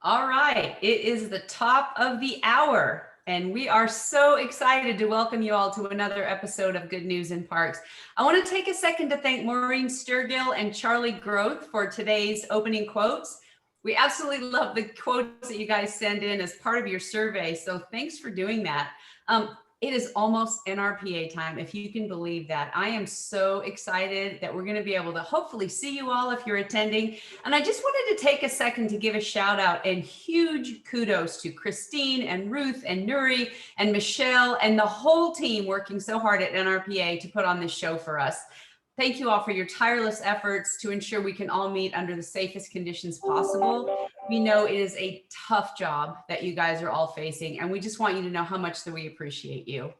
All right, it is the top of the hour, and we are so excited to welcome you all to another episode of Good News in Parks. I want to take a second to thank Maureen Sturgill and Charlie Groth for today's opening quotes. We absolutely love the quotes that you guys send in as part of your survey, so thanks for doing that. It is almost NRPA time, if you can believe that. I am so excited that we're going to be able to hopefully see you all if you're attending. And I just wanted to take a second to give a shout out and huge kudos to Christine and Ruth and Nuri and Michelle and the whole team working so hard at NRPA to put on this show for us. Thank you all for your tireless efforts to ensure we can all meet under the safest conditions possible. We know it is a tough job that you guys are all facing, and we just want you to know how much that we appreciate you.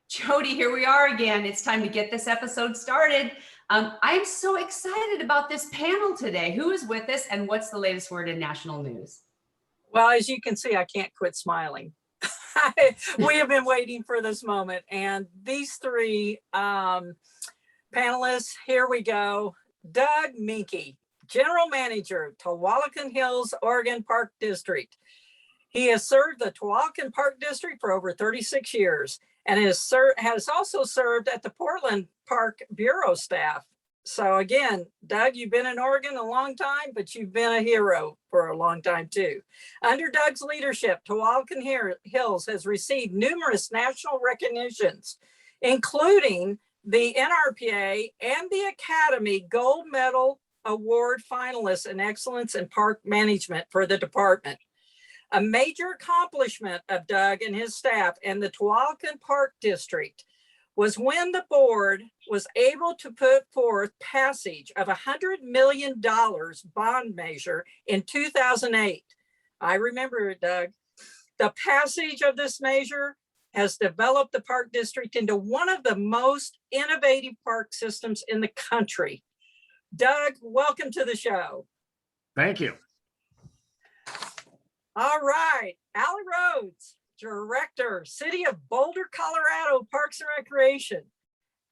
Jody, here we are again. It's time to get this episode started. I'm so excited about this panel today. Who is with us, and what's the latest word in national news? Well, as you can see, I can't quit smiling. We have been waiting for this moment, and these three panelists, here we go. Doug Menke, General Manager, Tualatin Hills, Oregon Park District. He has served the Tualatin Park District for over 36 years and has also served at the Portland Park Bureau staff. So again, Doug, you've been in Oregon a long time, but you've been a hero for a long time too. Under Doug's leadership, Tualatin Hills has received numerous national recognitions, including the NRPA and the Academy Gold Medal Award finalists in excellence in park management for the department. A major accomplishment of Doug and his staff and the Tualatin Park District was when the board was able to put forth passage of $100 million bond measure in 2008. I remember it, Doug. The passage of this measure has developed the park district into one of the most innovative park systems in the country. Doug, welcome to the show. Thank you. All right, Allie Rhodes, Director, City of Boulder, Colorado, Parks and Recreation.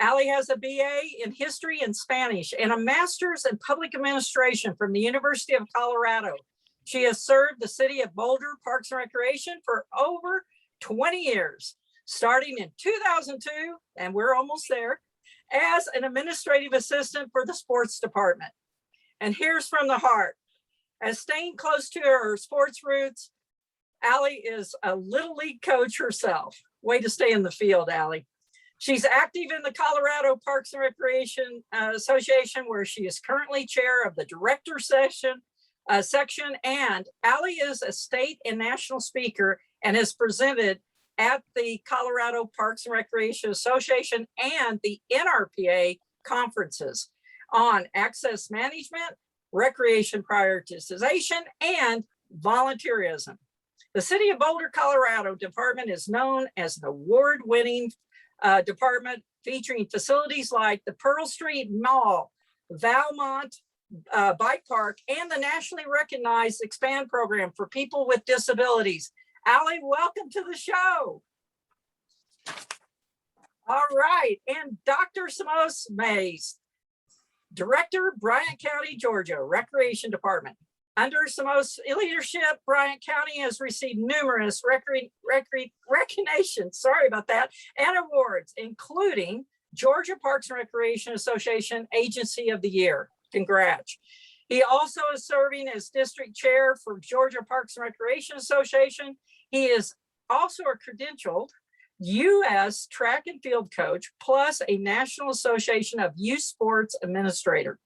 Allie has a BA in History and Spanish and a Master's in Public Administration from the University of Colorado. She has served the City of Boulder Parks and Recreation for over 20 years, starting in 2002, and we're almost there, as an administrative assistant for the sports department. And here's from the heart. As staying close to her sports roots, Allie is a Little League coach herself. Way to stay in the field, Allie. She's active in the Colorado Parks and Recreation Association, where she is currently chair of the director section, and Allie is a state and national speaker and has presented at the Colorado Parks and Recreation Association and the NRPA conferences on access management, recreation prioritization, and volunteerism. The City of Boulder, Colorado department is known as an award-winning department featuring facilities like the Pearl Street Mall, Valmont Bike Park, and the nationally recognized Expand program for people with disabilities. Allie, welcome to the show. All right, and Dr. Samose Mays, Director, Bryan County, Georgia, Recreation Department. Under Samose leadership, Bryan County has received numerous recognitions, sorry about that, and awards, including Georgia Parks and Recreation Association Agency of the Year. Congrats. He also is serving as district chair for Georgia Parks and Recreation Association. He is also a credentialed U.S. track and field coach, plus a National Association of Youth Sports Administrator.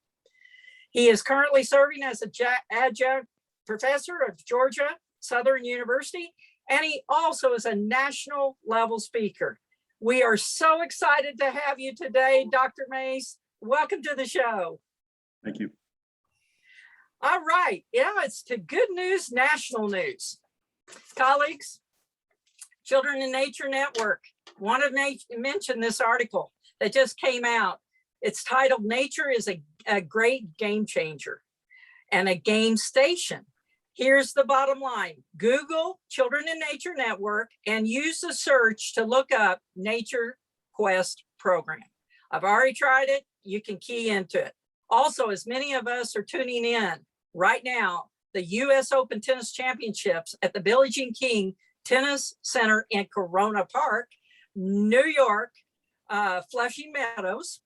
He is currently serving as an adjunct professor of Georgia Southern University, and he also is a national level speaker. We are so excited to have you today, Dr. Mays. Welcome to the show. Thank you. All right, it's to good news, national news. Colleagues, Children in Nature Network want to mention this article that just came out. It's titled, Nature is a Great Game Changer and a Game Station. Here's the bottom line. Google Children in Nature Network and use the search to look up Nature Quest program. I've already tried it. You can key into it. Also, as many of us are tuning in right now, the U.S. Open Tennis Championships at the Billie Jean King Tennis Center in Corona Park, New York, Flushing Meadows.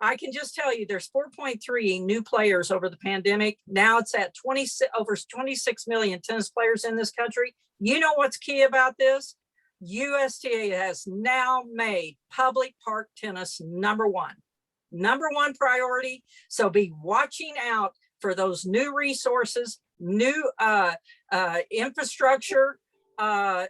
I can just tell you there's 4.3 new players over the pandemic. Now it's at over 26 million tennis players in this country. You know what's key about this? USTA has now made public park tennis number one priority. So be watching out for those new resources, new infrastructure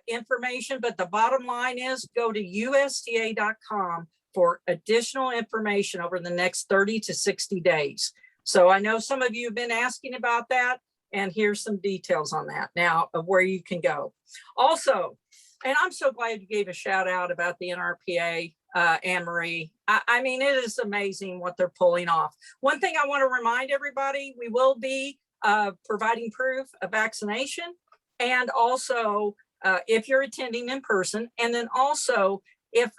information. But the bottom line is go to USTA.com for additional information over the next 30 to 60 days. So I know some of you have been asking about that, and here's some details on that now of where you can go. Also, and I'm so glad you gave a shout out about the NRPA, Anne-Marie. I mean, it is amazing what they're pulling off. One thing I want to remind everybody, we will be providing proof of vaccination, and also if you're attending in person, and then also if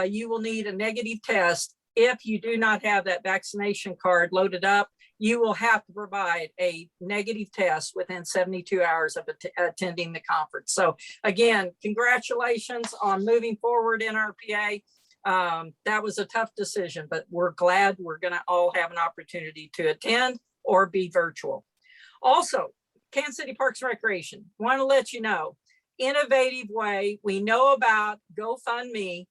you will need a negative test, if you do not have that vaccination card loaded up, you will have to provide a negative test within 72 hours of attending the conference. So again, congratulations on moving forward in RPA. That was a tough decision, but we're glad we're gonna all have an opportunity to attend or be virtual. Also, Kansas City Parks and Recreation, wanna let you know, innovative way, we know about GoFundMe.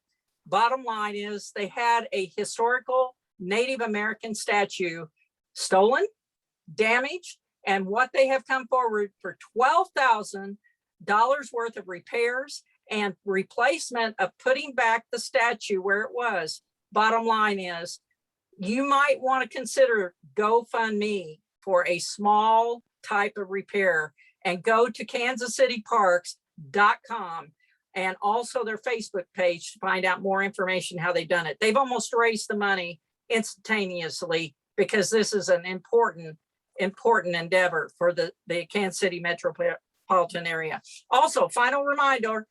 Bottom line is they had a historical Native American statue stolen, damaged, and what they have come forward for $12,000 worth of repairs and replacement of putting back the statue where it was. Bottom line is you might want to consider GoFundMe for a small type of repair, and go to kansascityparks.com and also their Facebook page to find out more information how they've done it. They've almost raised the money instantaneously because this is an important endeavor for the Kansas City metropolitan area. Also, final reminder,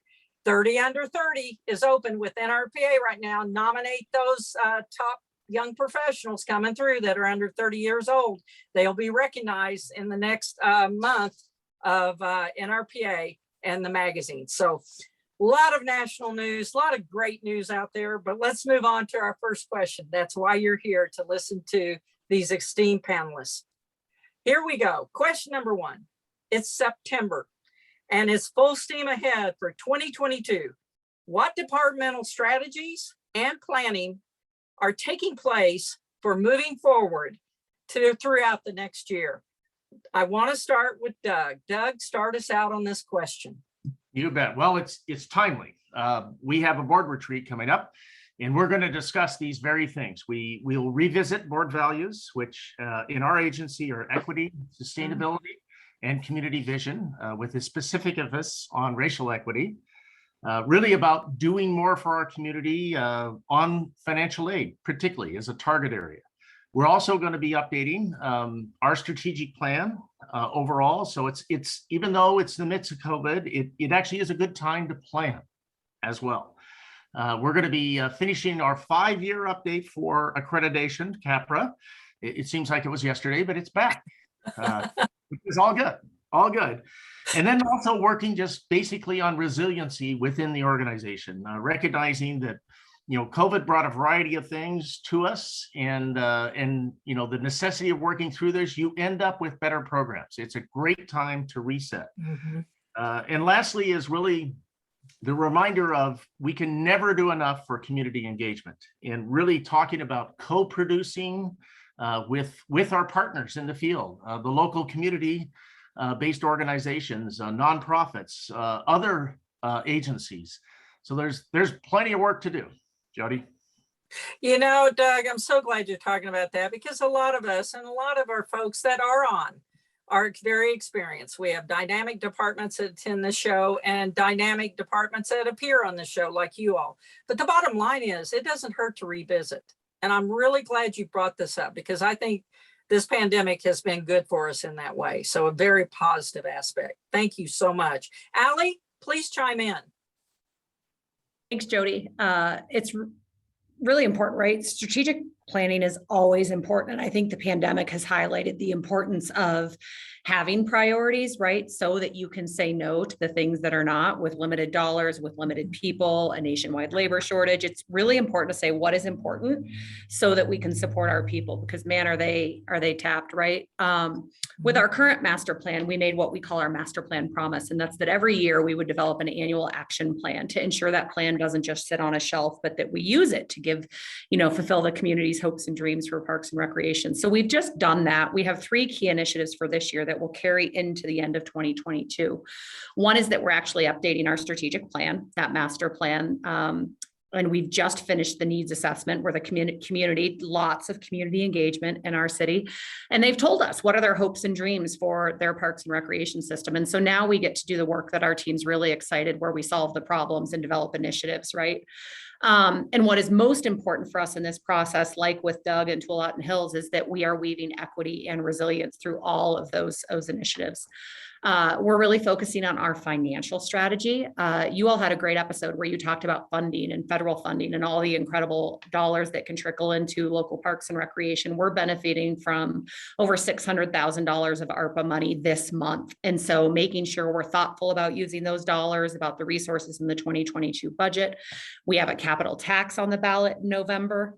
30 Under 30 is open with NRPA right now. Nominate those top young professionals coming through that are under 30 years old. They'll be recognized in the next month of NRPA and the magazine. So a lot of national news, a lot of great news out there, but let's move on to our first question. That's why you're here, to listen to these esteemed panelists. Here we go. Question number one. It's September and it's full steam ahead for 2022. What departmental strategies and planning are taking place for moving forward throughout the next year? I want to start with Doug. Doug, start us out on this question. You bet. Well, it's timely. We have a board retreat coming up, and we're going to discuss these very things. We will revisit board values, which in our agency are equity, sustainability, and community vision, with a specific emphasis on racial equity. Really about doing more for our community on financial aid, particularly as a target area. We're also going to be updating our strategic plan overall. So it's even though it's the midst of COVID, it actually is a good time to plan as well. We're going to be finishing our 5-year update for accreditation, CAPRA. It seems like it was yesterday, but it's back. It's all good, all good. And then also working just basically on resiliency within the organization, recognizing that COVID brought a variety of things to us, and the necessity of working through this, you end up with better programs. It's a great time to reset. Mm-hmm. And lastly is really the reminder of we can never do enough for community engagement, and really talking about co-producing with our partners in the field, the local community based organizations, nonprofits, other agencies. So there's plenty of work to do. Jody? Doug, I'm so glad you're talking about that, because a lot of us and a lot of our folks that are on are very experienced. We have dynamic departments that attend the show and dynamic departments that appear on the show like you all. But the bottom line is it doesn't hurt to revisit. And I'm really glad you brought this up, because I think this pandemic has been good for us in that way. So a very positive aspect. Thank you so much. Allie, please chime in. Thanks, Jody. It's really important, right? Strategic planning is always important. And I think the pandemic has highlighted the importance of having priorities, right? So that you can say no to the things that are not, with limited dollars, with limited people, a nationwide labor shortage. It's really important to say what is important so that we can support our people, because man, are they tapped, right? With our current master plan, we made what we call our master plan promise. And that's that every year we would develop an annual action plan to ensure that plan doesn't just sit on a shelf, but that we use it to give, fulfill the community's hopes and dreams for parks and recreation. So we've just done that. We have 3 key initiatives for this year that will carry into the end of 2022. One is that we're actually updating our strategic plan, that master plan. And we've just finished the needs assessment where the community, lots of community engagement in our city. And they've told us what are their hopes and dreams for their parks and recreation system. And so now we get to do the work that our team's really excited, where we solve the problems and develop initiatives, right? And what is most important for us in this process, like with Doug and Tualatin Hills, is that we are weaving equity and resilience through all of those initiatives. We're really focusing on our financial strategy. You all had a great episode where you talked about funding and federal funding and all the incredible dollars that can trickle into local parks and recreation. We're benefiting from over $600,000 of ARPA money this month. And so making sure we're thoughtful about using those dollars, about the resources in the 2022 budget. We have a capital tax on the ballot in November.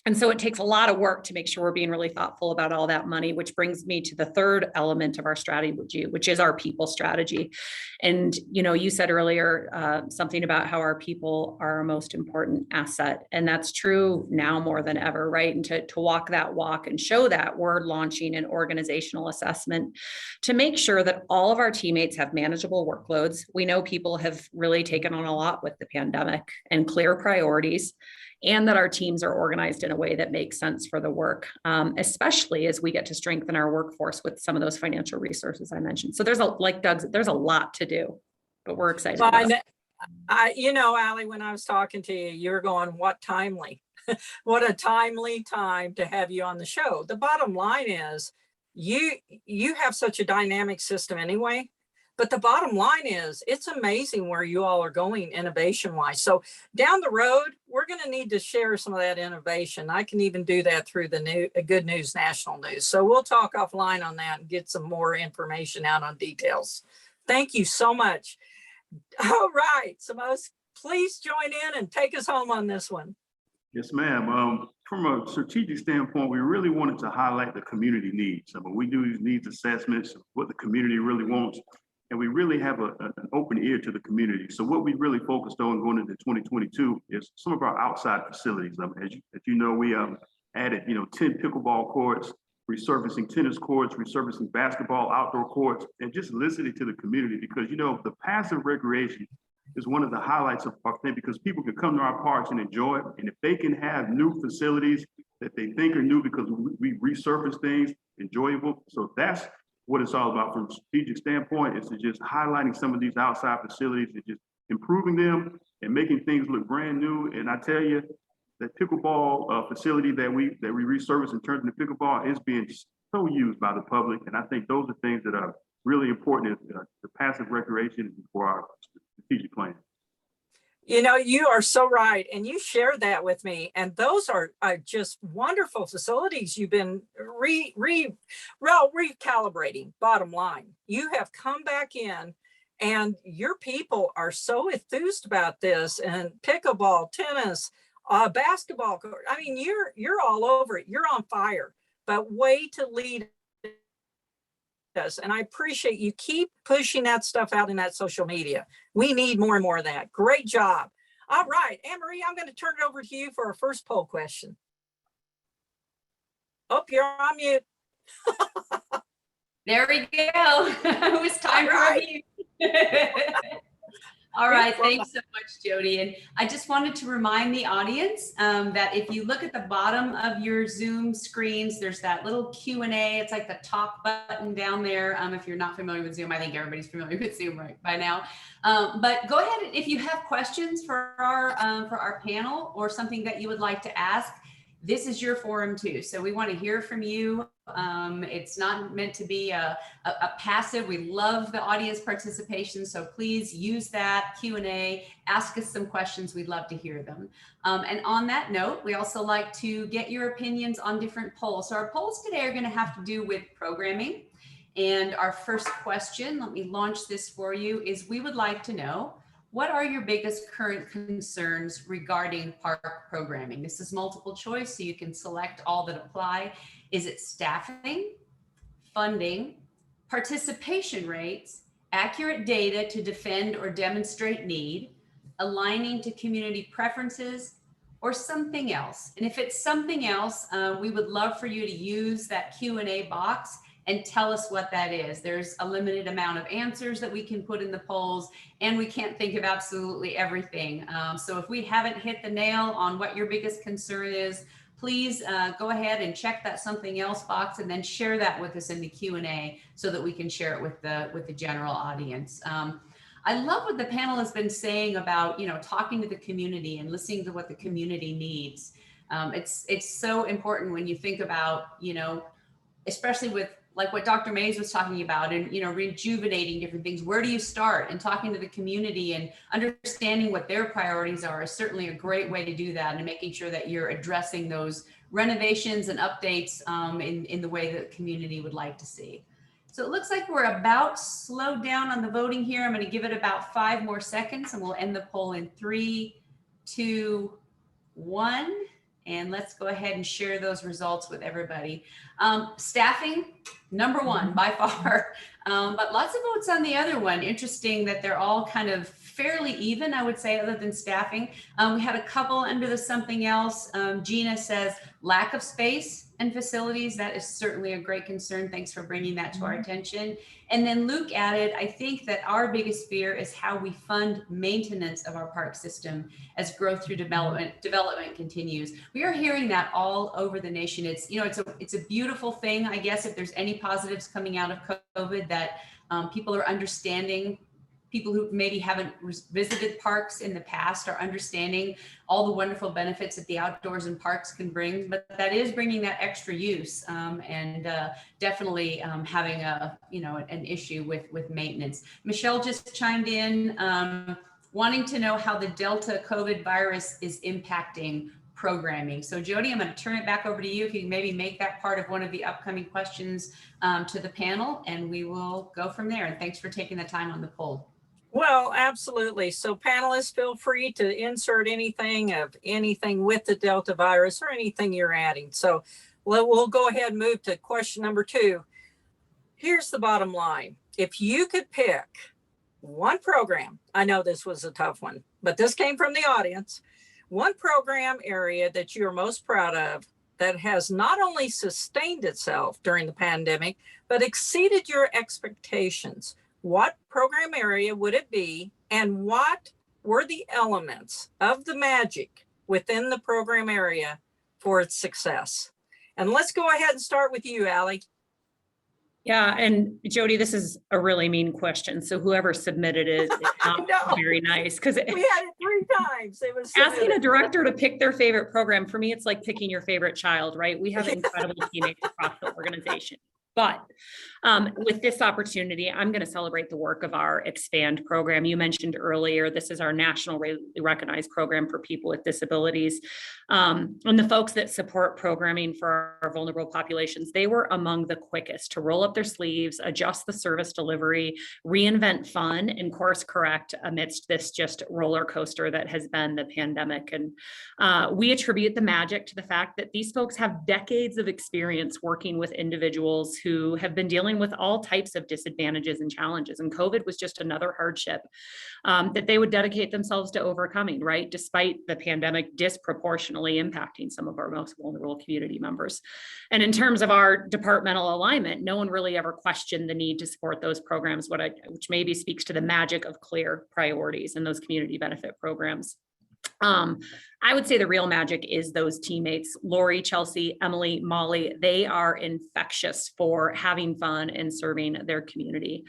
And so it takes a lot of work to make sure we're being really thoughtful about all that money, which brings me to the third element of our strategy, which is our people strategy. And, you said earlier something about how our people are our most important asset. And that's true now more than ever, right? And to walk that walk and show that, we're launching an organizational assessment to make sure that all of our teammates have manageable workloads. We know people have really taken on a lot with the pandemic, and clear priorities, and that our teams are organized in a way that makes sense for the work, especially as we get to strengthen our workforce with some of those financial resources I mentioned. So there's there's a lot to do, but we're excited. Well, Allie, when I was talking to you, you were going, what timely, what a timely time to have you on the show. The bottom line is you have such a dynamic system anyway. But the bottom line is, it's amazing where you all are going innovation wise. So down the road, we're going to need to share some of that innovation. I can even do that through the Good News National News. So we'll talk offline on that and get some more information out on details. Thank you so much. All right, Samose, please join in and take us home on this one. Yes, ma'am. From a strategic standpoint, we really wanted to highlight the community needs. We do these needs assessments, what the community really wants. And we really have an open ear to the community. So what we really focused on going into 2022 is some of our outside facilities. As you know, we added 10 pickleball courts, resurfacing tennis courts, resurfacing basketball outdoor courts, and just listening to the community, because the passive recreation is one of the highlights of our thing, because people can come to our parks and enjoy it. And if they can have new facilities that they think are new because we resurface things enjoyable. So that's what it's all about from a strategic standpoint, is to just highlighting some of these outside facilities and just improving them and making things look brand new. And I tell you, that pickleball facility that we resurface and turn into pickleball is being so used by the public. And I think those are things that are really important, the passive recreation for our strategic plan. You are so right. And you shared that with me. And those are just wonderful facilities you've been recalibrating. Bottom line, you have come back in and your people are so enthused about this, and pickleball, tennis, basketball. I mean, you're all over it. You're on fire, but way to lead us. And I appreciate you keep pushing that stuff out in that social media. We need more and more of that. Great job. All right, Anne-Marie, I'm going to turn it over to you for our first poll question. Oh, you're on mute. There we go. It was time for review. All right, thanks so much, Jody. And I just wanted to remind the audience that if you look at the bottom of your Zoom screens, there's that little Q&A. It's like the talk button down there. If you're not familiar with Zoom, I think everybody's familiar with Zoom right by now. But go ahead, if you have questions for our panel or something that you would like to ask, this is your forum too. So we want to hear from you. It's not meant to be a passive. We love the audience participation. So please use that Q&A, ask us some questions. We'd love to hear them. And on that note, we also like to get your opinions on different polls. So our polls today are going to have to do with programming And our first question, let me launch this for you, is we would like to know, what are your biggest current concerns regarding park programming? This is multiple choice, so you can select all that apply. Is it staffing, funding, participation rates, accurate data to defend or demonstrate need, aligning to community preferences, or something else? And if it's something else, we would love for you to use that Q&A box and tell us what that is. There's a limited amount of answers that we can put in the polls, and we can't think of absolutely everything. So if we haven't hit the nail on what your biggest concern is, please go ahead and check that something else box and then share that with us in the Q&A so that we can share it with the general audience. I love what the panel has been saying about, talking to the community and listening to what the community needs. It's so important when you think about, especially with like what Dr. Mays was talking about and, rejuvenating different things. Where do you start? And talking to the community and understanding what their priorities are is certainly a great way to do that, and making sure that you're addressing those renovations and updates in the way that the community would like to see. So it looks like we're about slowed down on the voting here. I'm going to give it about 5 more seconds and we'll end the poll in 3, 2, 1. And let's go ahead and share those results with everybody. Staffing, number 1 by far, but lots of votes on the other one. Interesting that they're all kind of fairly even, I would say, other than staffing. We had a couple under the something else. Gina says lack of space and facilities. That is certainly a great concern. Thanks for bringing that to our attention. And then Luke added, I think that our biggest fear is how we fund maintenance of our park system as growth through development continues. We are hearing that all over the nation. It's a beautiful thing, I guess, if there's any positives coming out of COVID, that people are understanding. People who maybe haven't visited parks in the past are understanding all the wonderful benefits that the outdoors and parks can bring, but that is bringing that extra use and definitely having an issue with maintenance. Michelle just chimed in, wanting to know how the Delta COVID virus is impacting programming. So Jody, I'm going to turn it back over to you. If you can maybe make that part of one of the upcoming questions to the panel, and we will go from there. And thanks for taking the time on the poll. Well, absolutely. So panelists, feel free to insert anything with the Delta virus or anything you're adding. So we'll go ahead and move to question number 2. Here's the bottom line. If you could pick one program, I know this was a tough one, but this came from the audience, one program area that you're most proud of that has not only sustained itself during the pandemic, but exceeded your expectations, what program area would it be, and what were the elements of the magic within the program area for its success? And let's go ahead and start with you, Allie. Yeah, and Jody, this is a really mean question. So whoever submitted it is not very nice, because we had it 3 times. It was asking a director to pick their favorite program. For me, it's like picking your favorite child, right? We have incredible teammates across the organization. But with this opportunity, I'm going to celebrate the work of our Expand program. You mentioned earlier, this is our nationally recognized program for people with disabilities. And the folks that support programming for our vulnerable populations, they were among the quickest to roll up their sleeves, adjust the service delivery, reinvent fun, and course correct amidst this just roller coaster that has been the pandemic. And we attribute the magic to the fact that these folks have decades of experience working with individuals who have been dealing with all types of disadvantages and challenges. And COVID was just another hardship that they would dedicate themselves to overcoming, right? Despite the pandemic disproportionately impacting some of our most vulnerable community members. And in terms of our departmental alignment, no one really ever questioned the need to support those programs, which maybe speaks to the magic of clear priorities in those community benefit programs. I would say the real magic is those teammates, Lori, Chelsea, Emily, Molly. They are infectious for having fun and serving their community.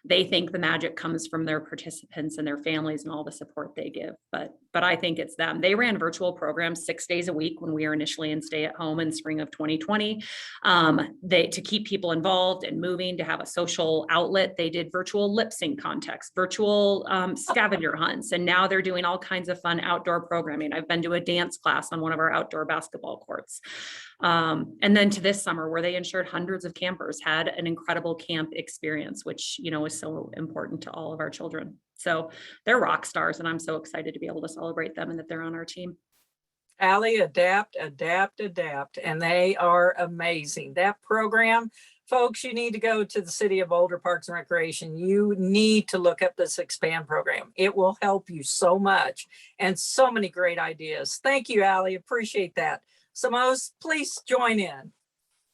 They think the magic comes from their participants and their families and all the support they give. But I think it's them. They ran virtual programs 6 days a week when we were initially in stay at home in spring of 2020. To keep people involved and moving, to have a social outlet. They did virtual lip sync contests, virtual scavenger hunts, and now they're doing all kinds of fun outdoor outdoor programming. I've been to a dance class on one of our outdoor basketball courts. And then to this summer where they ensured hundreds of campers had an incredible camp experience, which, you know, is so important to all of our children. So they're rock stars, and I'm so excited to be able to celebrate them and that they're on our team. Allie, adapt, adapt, adapt, and they are amazing. That program, folks, you need to go to the City of Boulder Parks and Recreation. You need to look up this Expand program. It will help you so much and so many great ideas. Thank you, Allie. Appreciate that. Samose, please join in.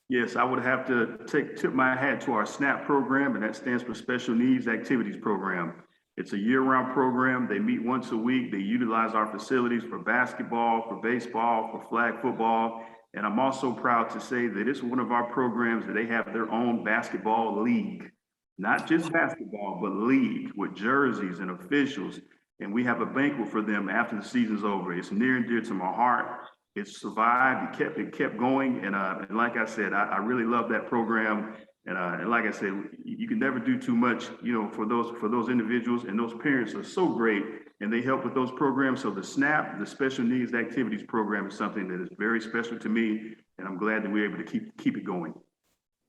Yes, I would have to tip my hat to our SNAP program, and that stands for Special Needs Activities Program. It's a year-round program. They meet once a week. They utilize our facilities for basketball, for baseball, for flag football. And I'm also proud to say that it's one of our programs that they have their own basketball league, not just basketball, but league with jerseys and officials. And we have a banquet for them after the season's over. It's near and dear to my heart. It survived. It kept going. And like I said, I really love that program. And like I said, you can never do too much, you know, for those individuals, and those parents are so great, and they help with those programs. So the SNAP, the Special Needs Activities Program, is something that is very special to me, and I'm glad that we're able to keep it going.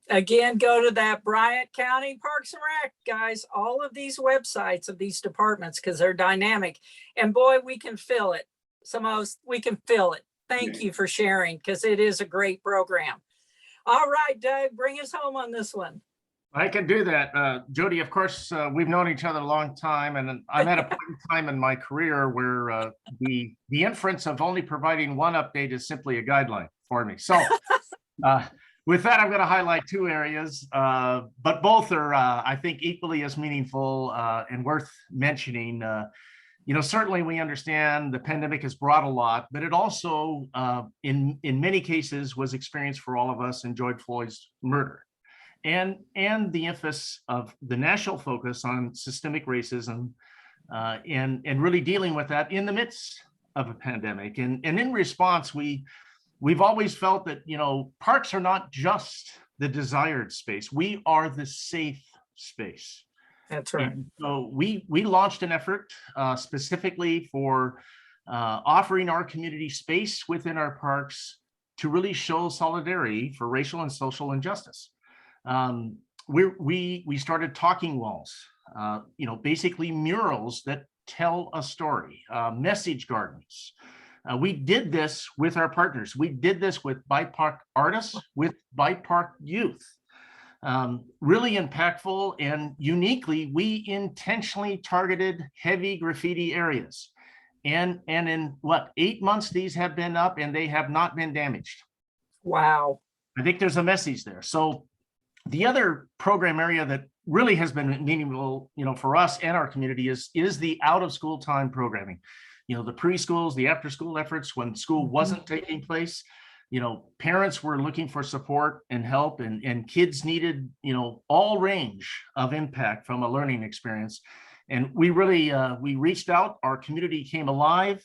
Again, go to that Bryan County Parks and Rec, guys, all of these websites of these departments, because they're dynamic. And boy, we can feel it. Samose, we can feel it. Thank you for sharing, because it is a great program. All right, Doug, bring us home on this one. I can do that. Jody, of course, we've known each other a long time, and I'm at a point in time in my career where the inference of only providing one update is simply a guideline for me. So with that, I'm going to highlight two areas, but both are, I think, equally as meaningful and worth mentioning. You know, certainly we understand the pandemic has brought a lot, but it also, in many cases, was experienced for all of us in George Floyd's murder, and the emphasis of the national focus on systemic racism, and really dealing with that in the midst of a pandemic. And in response, we've always felt that, you know, parks are not just the desired space; we are the safe space. That's right. And so we launched an effort specifically for offering our community space within our parks to really show solidarity for racial and social injustice. We started talking walls, you know, basically murals that tell a story, message gardens. We did this with our partners. We did this with BIPOC artists, with BIPOC youth. Really impactful, and uniquely, we intentionally targeted heavy graffiti areas. And in 8 months, these have been up and they have not been damaged. Wow. I think there's a message there. So the other program area that really has been meaningful, you know, for us and our community is the out of school time programming. You know, the preschools, the after school efforts when school wasn't taking place. You know, parents were looking for support and help, and kids needed, you know, all range of impact from a learning experience. And we really, we reached out, our community came alive,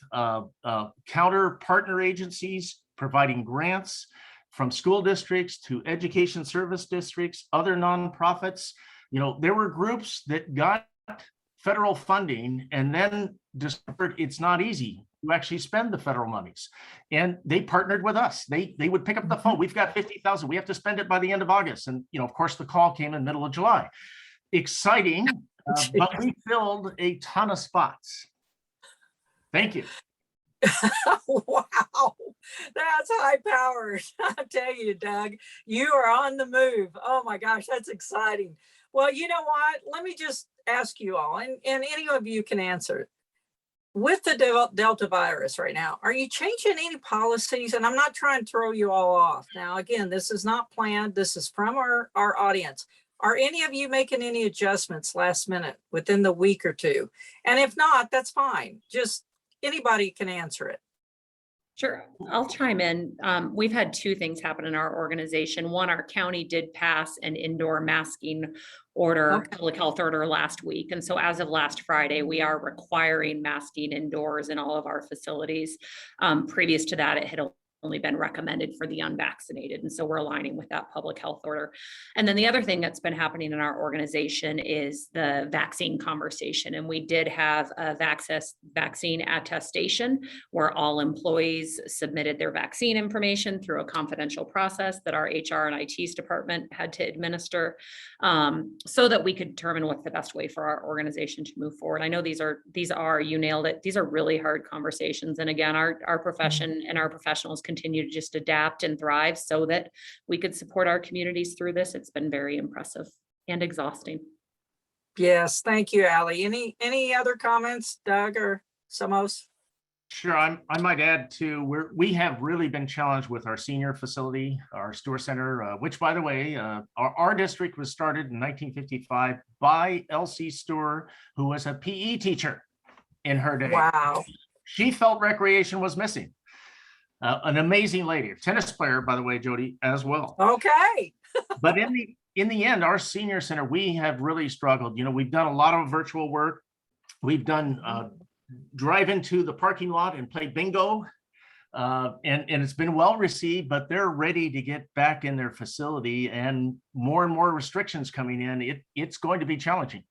counter partner agencies providing grants from school districts to education service districts, other nonprofits. You know, there were groups that got federal funding and then discovered it's not easy to actually spend the federal monies. And they partnered with us. They would pick up the phone. We've got 50,000. We have to spend it by the end of August. And, you know, of course, the call came in the middle of July. Exciting, but we filled a ton of spots. Thank you. Wow, that's high powered. I tell you, Doug, you are on the move. Oh my gosh, that's exciting. Well, you know what? Let me just ask you all, and any of you can answer. With the Delta virus right now, are you changing any policies? And I'm not trying to throw you all off. Now, again, this is not planned. This is from our audience. Are any of you making any adjustments last minute within the week or two? And if not, that's fine. Just anybody can answer it. Sure, I'll chime in. We've had two things happen in our organization. One, our county did pass an indoor masking order, public health order last week. And so as of last Friday, we are requiring masking indoors in all of our facilities. Previous to that, it had only been recommended for the unvaccinated. And so we're aligning with that public health order. And then the other thing that's been happening in our organization is the vaccine conversation. And we did have a vaccine attestation where all employees submitted their vaccine information through a confidential process that our HR and IT department had to administer, so that we could determine what's the best way for our organization to move forward. I know these are, you nailed it, these are really hard conversations. And again, our profession and our professionals continue to just adapt and thrive so that we could support our communities through this. It's been very impressive and exhausting. Yes, thank you, Allie. Any other comments, Doug or Samose? Sure, I might add too, we have really been challenged with our senior facility, our Stewart Center, which, by the way, our district was started in 1955 by Elsie Stewart, who was a PE teacher in her day. Wow. She felt recreation was missing. An amazing lady, a tennis player, by the way, Jody, as well. Okay. But in the end, our senior center, we have really struggled. You know, we've done a lot of virtual work. We've done drive into the parking lot and play bingo. And it's been well received, but they're ready to get back in their facility, and more restrictions coming in. It's going to be challenging.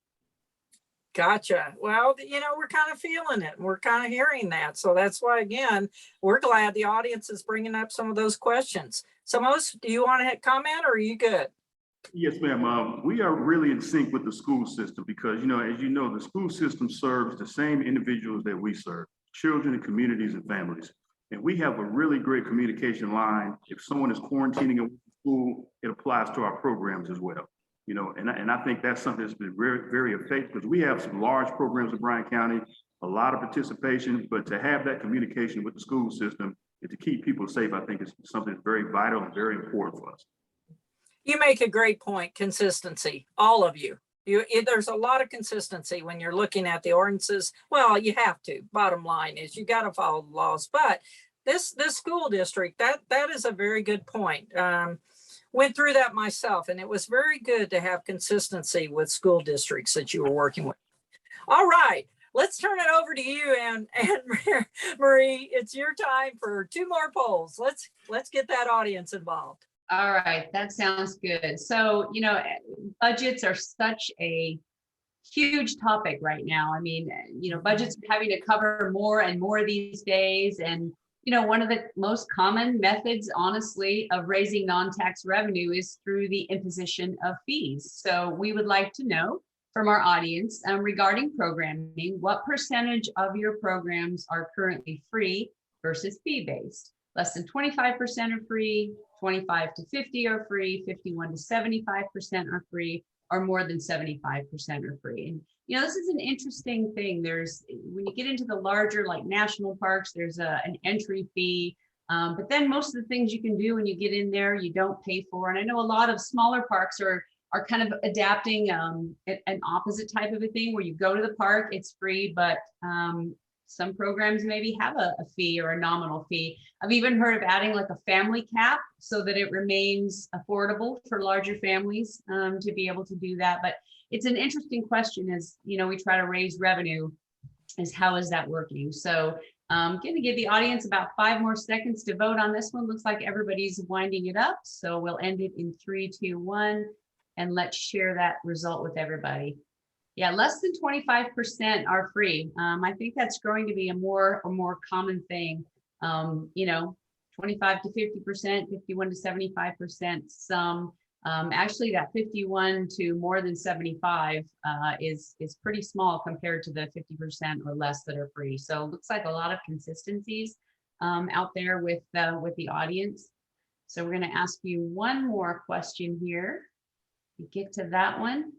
Gotcha. Well, we're kind of feeling it. We're kind of hearing that. So that's why, again, we're glad the audience is bringing up some of those questions. Samose, do you want to comment, or are you good? Yes, ma'am. We are really in sync with the school system because, as you know, the school system serves the same individuals that we serve, children and communities and families. And we have a really great communication line. If someone is quarantining in school, it applies to our programs as well. And I think that's something that's been very, very effective because we have some large programs in Bryan County, a lot of participation, but to have that communication with the school system and to keep people safe, I think is something that's very vital and very important for us. You make a great point. Consistency, all of you. There's a lot of consistency when you're looking at the ordinances. Well, you have to. Bottom line is you got to follow the laws. But this school district, that is a very good point. Went through that myself, and it was very good to have consistency with school districts that you were working with. All right, let's turn it over to you, and Marie. It's your time for 2 more polls. Let's get that audience involved. All right, that sounds good. So, budgets are such a huge topic right now. I mean, budgets are having to cover more and more these days. And, one of the most common methods, honestly, of raising non-tax revenue is through the imposition of fees. So we would like to know from our audience regarding programming, what percentage of your programs are currently free versus fee-based? Less than 25% are free, 25 to 50 are free, 51 to 75% are free, or more than 75% are free. And this is an interesting thing. When you get into the larger, like national parks, there's an entry fee, but then most of the things you can do when you get in there, you don't pay for. And I know a lot of smaller parks are kind of adapting an opposite type of a thing where you go to the park, it's free, but some programs maybe have a fee or a nominal fee. I've even heard of adding like a family cap so that it remains affordable for larger families to be able to do that. But it's an interesting question as, we try to raise revenue, is how is that working? So I'm going to give the audience about 5 more seconds to vote on this one. Looks like everybody's winding it up. So we'll end it in 3, 2, 1, and let's share that result with everybody. Yeah, less than 25% are free. I think that's growing to be a more common thing. 25 to 50%, 51 to 75%. Some actually that 51 to more than 75 is pretty small compared to the 50% or less that are free. So it looks like a lot of consistencies out there with the audience. So we're going to ask you one more question here. Get to that one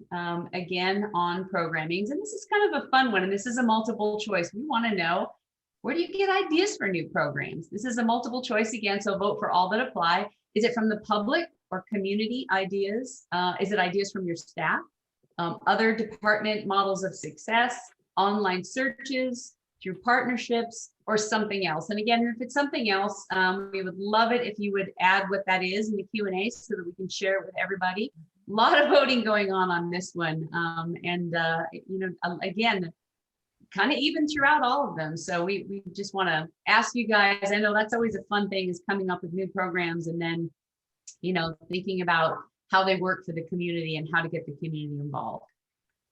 again on programmings, and this is kind of a fun one, and this is a multiple choice. We want to know, where do you get ideas for new programs? This is a multiple choice again, so vote for all that apply. Is it from the public or community ideas? Is it ideas from your staff, other department models of success, online searches, through partnerships, or something else? And again, if it's something else, we would love it if you would add what that is in the Q&A so that we can share it with everybody. A lot of voting going on this one. Again, kind of even throughout all of them. So we just want to ask you guys, I know that's always a fun thing, is coming up with new programs and then, thinking about how they work for the community and how to get the community involved.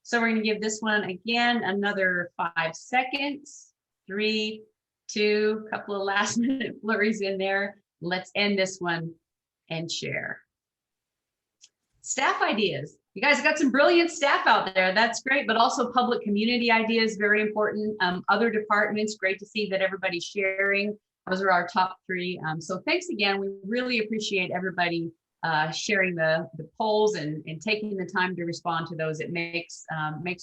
So we're going to give this one again another 5 seconds. 3, 2, couple of last minute flurries in there. Let's end this one and share. Staff ideas. You guys have got some brilliant staff out there. That's great, but also public community ideas, very important. Other departments, great to see that everybody's sharing. Those are our top 3. So thanks again. We really appreciate everybody sharing the polls and taking the time to respond to those. It makes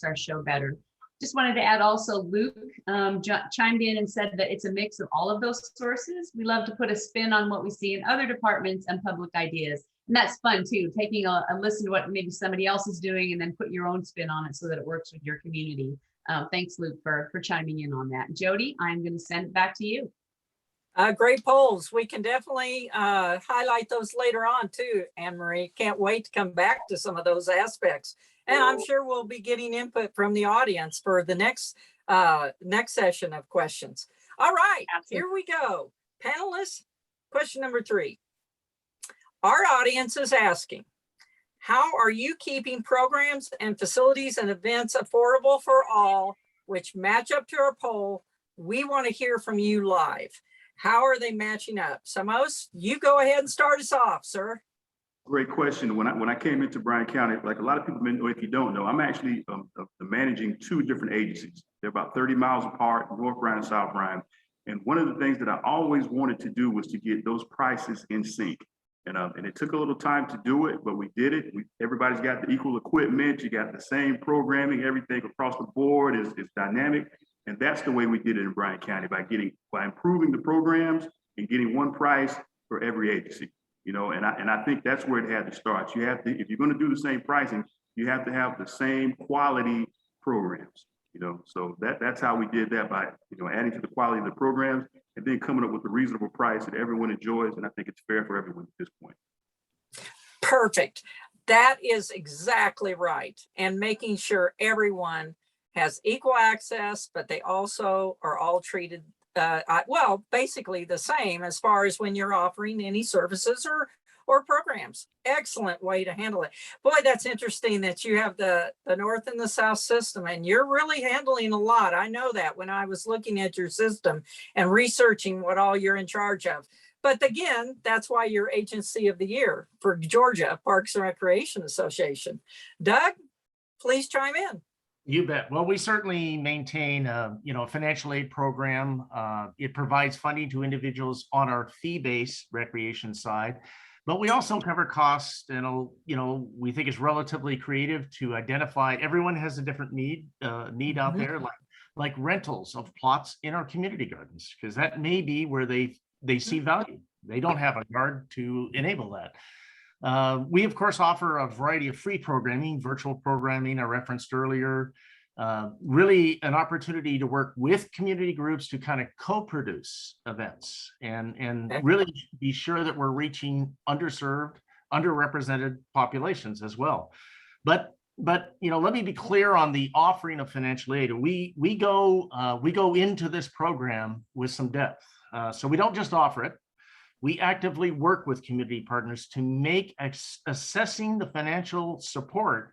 our show better. Just wanted to add also, Luke chimed in and said that it's a mix of all of those sources. We love to put a spin on what we see in other departments and public ideas. And that's fun too, taking a listen to what maybe somebody else is doing and then put your own spin on it so that it works with your community. Thanks, Luke, for chiming in on that. Jody, I'm going to send it back to you. Great polls. We can definitely highlight those later on too, Anne Marie. Can't wait to come back to some of those aspects. And I'm sure we'll be getting input from the audience for the next session of questions. All right, Here we go. Panelists, question number 3. Our audience is asking, how are you keeping programs and facilities and events affordable for all, which match up to our poll? We want to hear from you live. How are they matching up? Samose, you go ahead and start us off, sir. Great question. When I came into Bryan County, like a lot of people may know, if you don't know, I'm actually managing 2 different agencies. They're about 30 miles apart, North Bryan and South Bryan. And one of the things that I always wanted to do was to get those prices in sync. And it took a little time to do it, but we did it. Everybody's got the equal equipment. You got the same programming. Everything across the board is dynamic. And that's the way we did it in Bryan County, by improving the programs and getting one price for every agency. And I think that's where it had to start. You have to, if you're going to do the same pricing, you have to have the same quality programs. So that's how we did that, by adding to the quality of the programs and then coming up with a reasonable price that everyone enjoys. And I think it's fair for everyone at this point. Perfect. That is exactly right. And making sure everyone has equal access, but they also are all treated basically the same as far as when you're offering any services or programs. Excellent way to handle it. Boy, that's interesting that you have the North and the South system, and you're really handling a lot. I know that when I was looking at your system and researching what all you're in charge of. But again, that's why you're Agency of the Year for Georgia Parks and Recreation Association. Doug, please chime in. You bet. Well, we certainly maintain a financial aid program. It provides funding to individuals on our fee-based recreation side, but we also cover costs, and we think it's relatively creative to identify. Everyone has a different need out there, like rentals of plots in our community gardens, because that may be where they see value. They don't have a yard to enable that. We, of course, offer a variety of free programming, virtual programming I referenced earlier, really an opportunity to work with community groups to kind of co-produce events and really be sure that we're reaching underserved, underrepresented populations as well. But let me be clear on the offering of financial aid. We go into this program with some depth. So we don't just offer it. We actively work with community partners to make assessing the financial support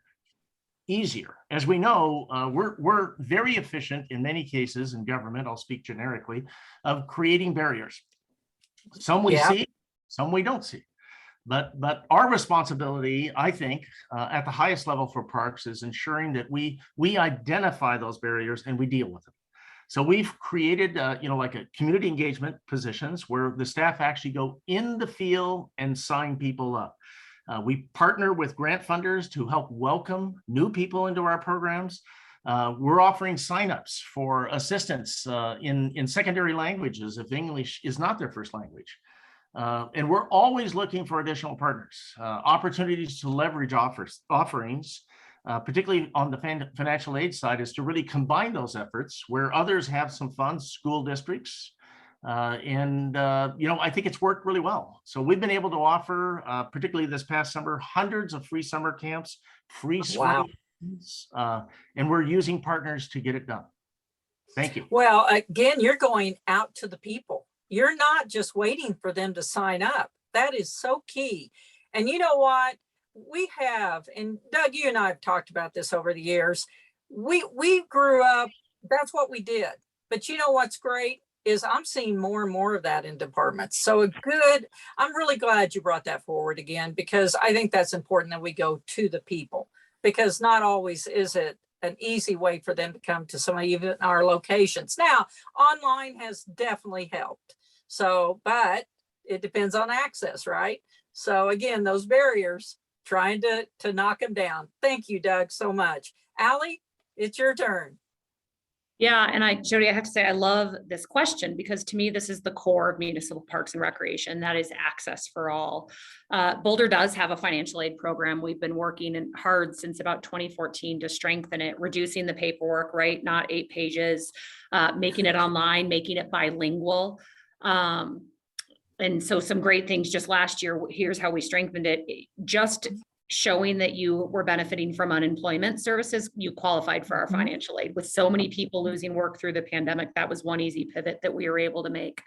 easier. As we know, we're very efficient in many cases in government, I'll speak generically, of creating barriers. Some we see, some we don't see. But our responsibility, I think, at the highest level for parks is ensuring that we identify those barriers and we deal with them. So we've created, like a community engagement positions where the staff actually go in the field and sign people up. We partner with grant funders to help welcome new people into our programs. We're offering signups for assistance in secondary languages if English is not their first language. And we're always looking for additional partners, opportunities to leverage offerings. Particularly on the financial aid side, is to really combine those efforts where others have some funds, school districts, I think it's worked really well. So we've been able to offer, particularly this past summer, hundreds of free summer camps, free swimming, and we're using partners to get it done. Thank you. Well, again, you're going out to the people. You're not just waiting for them to sign up. That is so key. And you know what? We have, and Doug, you and I have talked about this over the years. We grew up, that's what we did. But you know what's great is I'm seeing more and more of that in departments. So I'm really glad you brought that forward again, because I think that's important that we go to the people, because not always is it an easy way for them to come to some of even our locations. Now, online has definitely helped. So, but it depends on access, right? So again, those barriers, trying to knock them down. Thank you, Doug, so much. Allie, it's your turn. Yeah, and Jody, I have to say, I love this question, because to me, this is the core of municipal parks and recreation. That is access for all. Boulder does have a financial aid program. We've been working hard since about 2014 to strengthen it, reducing the paperwork, right? Not 8 pages, making it online, making it bilingual. And so some great things just last year, here's how we strengthened it. Just showing that you were benefiting from unemployment services, you qualified for our financial aid. With so many people losing work through the pandemic, that was one easy pivot that we were able to make.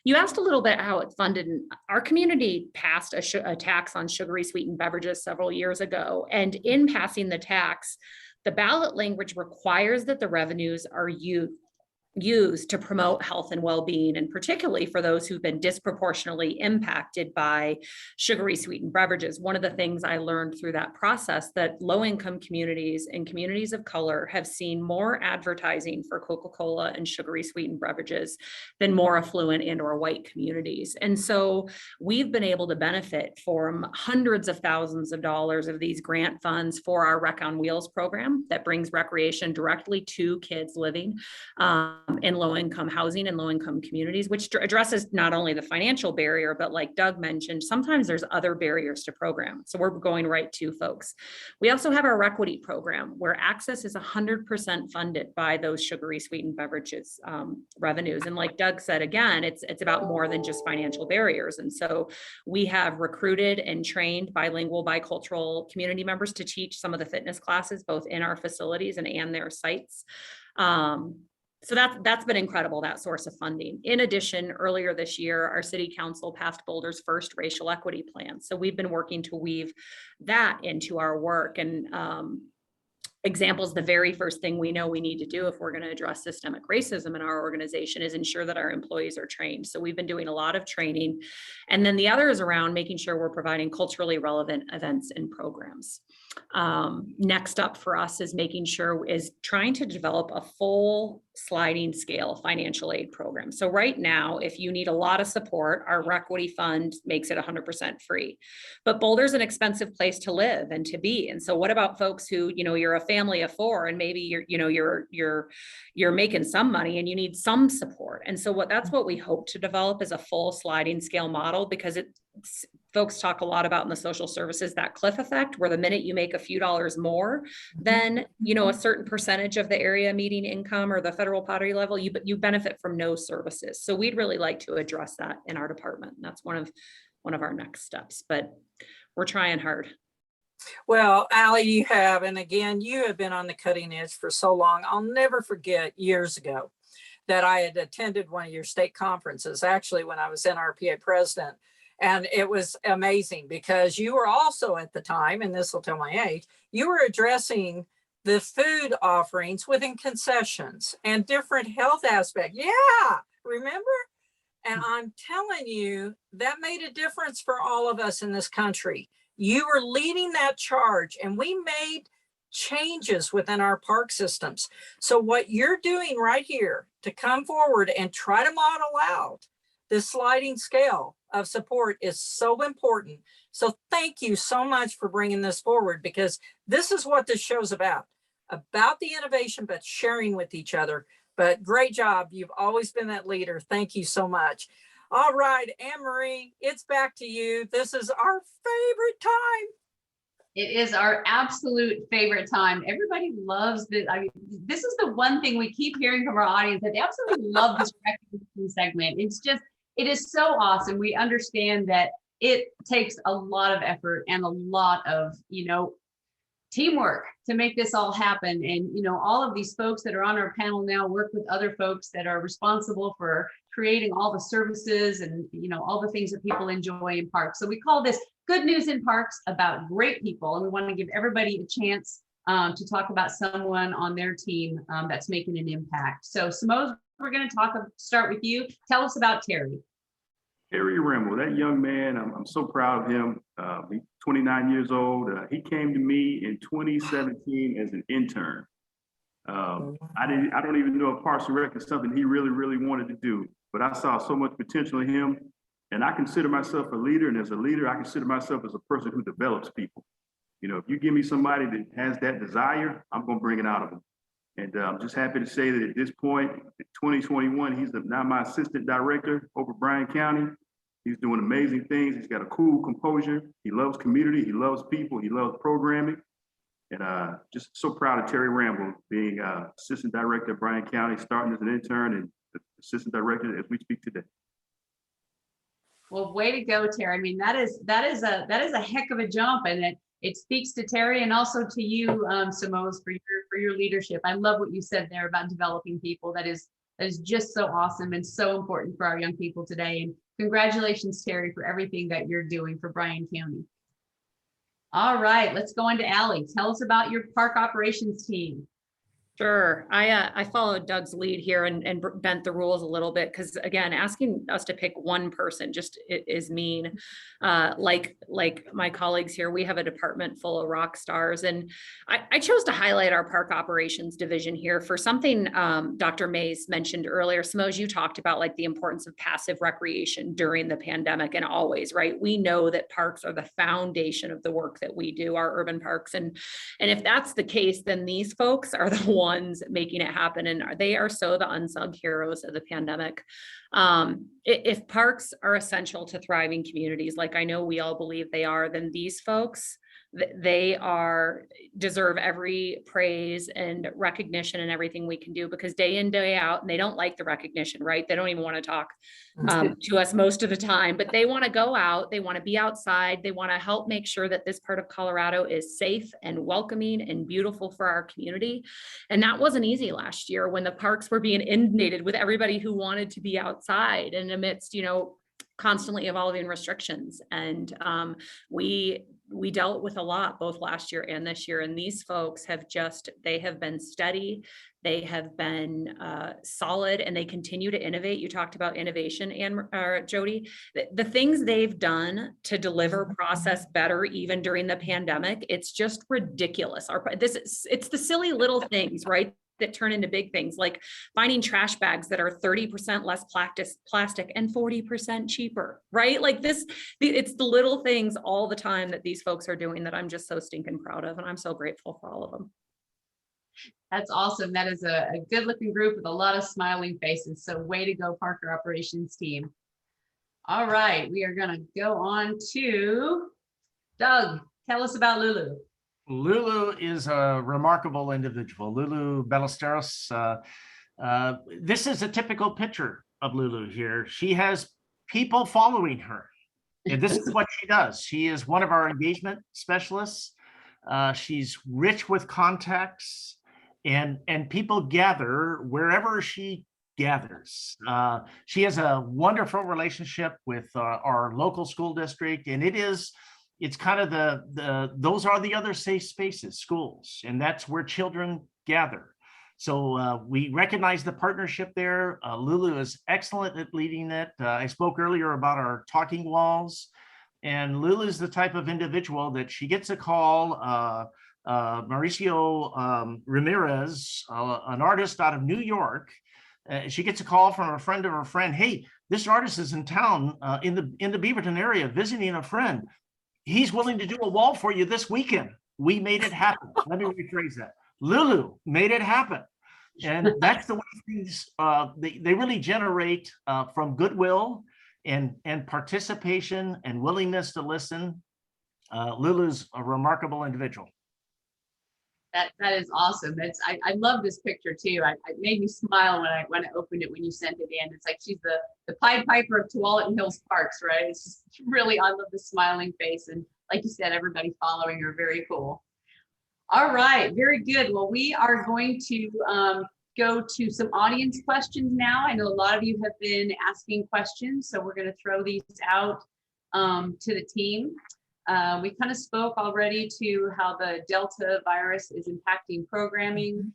You asked a little bit how it's funded. Our community passed a tax on sugary sweetened beverages several years ago. And in passing the tax, the ballot language requires that the revenues are used to promote health and well-being, and particularly for those who've been disproportionately impacted by sugary sweetened beverages. One of the things I learned through that process, that low-income communities and communities of color have seen more advertising for Coca-Cola and sugary sweetened beverages than more affluent and or white communities. And so we've been able to benefit from hundreds of thousands of dollars of these grant funds for our Rec on Wheels program that brings recreation directly to kids living in low-income housing and low-income communities, which addresses not only the financial barrier, but like Doug mentioned, sometimes there's other barriers to program. So we're going right to folks. We also have our Equity program, where access is 100% funded by those sugary sweetened beverages revenues. And like Doug said, again, it's about more than just financial barriers. And so we have recruited and trained bilingual, bicultural community members to teach some of the fitness classes, both in our facilities and their sites. So that's been incredible, that source of funding. In addition, earlier this year, our city council passed Boulder's first racial equity plan. So we've been working to weave that into our work. And examples, the very first thing we know we need to do if we're going to address systemic racism in our organization is ensure that our employees are trained. So we've been doing a lot of training. And then the other is around making sure we're providing culturally relevant events and programs. Next up for us is trying to develop a full sliding scale financial aid program. So right now, if you need a lot of support, our Equity fund makes it 100% free. But Boulder's an expensive place to live and to be. And so what about folks who, you're a family of 4 and maybe you're making some money and you need some support. And so that's what we hope to develop is a full sliding scale model, because folks talk a lot about in the social services, that cliff effect, where the minute you make a few dollars more than, a certain percentage of the area median income or the federal poverty level, you benefit from no services. So we'd really like to address that in our department. And that's one of our next steps, but we're trying hard. Well, Allie, you have, and again, you have been on the cutting edge for so long. I'll never forget years ago that I had attended one of your state conferences, actually when I was NRPA president. And it was amazing because you were also at the time, and this will tell my age, you were addressing the food offerings within concessions and different health aspects. Yeah, remember? And I'm telling you, that made a difference for all of us in this country. You were leading that charge, and we made changes within our park systems. So what you're doing right here to come forward and try to model out this sliding scale of support is so important. So thank you so much for bringing this forward, because this is what this show's about the innovation, but sharing with each other. But great job. You've always been that leader. Thank you so much. All right, Anne-Marie, it's back to you. This is our favorite time. It is our absolute favorite time. Everybody loves this. I mean, this is the one thing we keep hearing from our audience, that they absolutely love this recognition segment. It is so awesome. We understand that it takes a lot of effort and a lot of, teamwork to make this all happen. And, all of these folks that are on our panel now work with other folks that are responsible for creating all the services and, all the things that people enjoy in parks. So we call this Good News in Parks, about great people. And we want to give everybody a chance to talk about someone on their team that's making an impact. So Samose, we're going to start with you. Tell us about Terry. Terry Ramble, that young man, I'm so proud of him. He's 29 years old. He came to me in 2017 as an intern. I don't even know if Parks and Rec is something he really, really wanted to do, but I saw so much potential in him, and I consider myself a leader. And as a leader, I consider myself as a person who develops people. If you give me somebody that has that desire, I'm going to bring it out of them. And I'm just happy to say that at this point, in 2021, he's now my assistant director over Bryan County. He's doing amazing things. He's got a cool composure. He loves community. He loves people. He loves programming. And just so proud of Terry Ramble being assistant director of Bryan County, starting as an intern and assistant director as we speak today. Well, way to go, Terry. I mean, that is a heck of a jump, and it speaks to Terry and also to you, Samose, for your leadership. I love what you said there about developing people. That is just so awesome and so important for our young people today. And congratulations, Terry, for everything that you're doing for Bryan County. All right, let's go on to Allie. Tell us about your park operations team. Sure. I followed Doug's lead here and bent the rules a little bit, because again, asking us to pick one person just is mean. Like my colleagues here, we have a department full of rock stars, and I chose to highlight our park operations division here for something Dr. Mays mentioned earlier. Samose, you talked about like the importance of passive recreation during the pandemic, and always, right? We know that parks are the foundation of the work that we do, our urban parks, and if that's the case, then these folks are the ones making it happen, and they are so the unsung heroes of the pandemic. If parks are essential to thriving communities, like I know we all believe they are, then these folks, they deserve every praise and recognition and everything we can do, because day in, day out, and they don't like the recognition, right? They don't even want to talk to us most of the time, but they want to go out, they want to be outside, they want to help make sure that this part of Colorado is safe and welcoming and beautiful for our community. And that wasn't easy last year when the parks were being inundated with everybody who wanted to be outside and amidst, constantly evolving restrictions. And we dealt with a lot both last year and this year. And these folks they have been steady, they have been solid, and they continue to innovate. You talked about innovation, and Jody, the things they've done to deliver process better even during the pandemic, it's just ridiculous. It's the silly little things, right, that turn into big things, like finding trash bags that are 30% less plastic and 40% cheaper, right? Like it's the little things all the time that these folks are doing that I'm just so stinking proud of. And I'm so grateful for all of them. That's awesome. That is a good looking group with a lot of smiling faces. So way to go, Parker operations team. All right, we are gonna go on to Doug. Tell us about Lulu. Lulu is a remarkable individual. Lulu Ballesteros. This is a typical picture of Lulu here. She has people following her. And this is what she does. She is one of our engagement specialists. She's rich with contacts, and people gather wherever she gathers. She has a wonderful relationship with our local school district, and it's kind of those are the other safe spaces, schools, and that's where children gather. So we recognize the partnership there. Lulu is excellent at leading it. I spoke earlier about our talking walls, and Lulu is the type of individual that she gets a call. Mauricio Ramirez, an artist out of New York, she gets a call from a friend of her friend. Hey, this artist is in town in the Beaverton area visiting a friend. He's willing to do a wall for you this weekend. We made it happen. Let me rephrase that. Lulu made it happen. And that's the way things, they really generate from goodwill and participation and willingness to listen. Lulu's a remarkable individual. That is awesome. I love this picture too. It made me smile when I opened it, when you sent it in. It's like she's the Pied Piper of Tualatin Hills Parks, right? It's just really, I love the smiling face, and like you said, everybody following her. Very cool. All right, very good. Well, we are going to go to some audience questions now. I know a lot of you have been asking questions, so we're going to throw these out to the team. We kind of spoke already to how the Delta virus is impacting programming.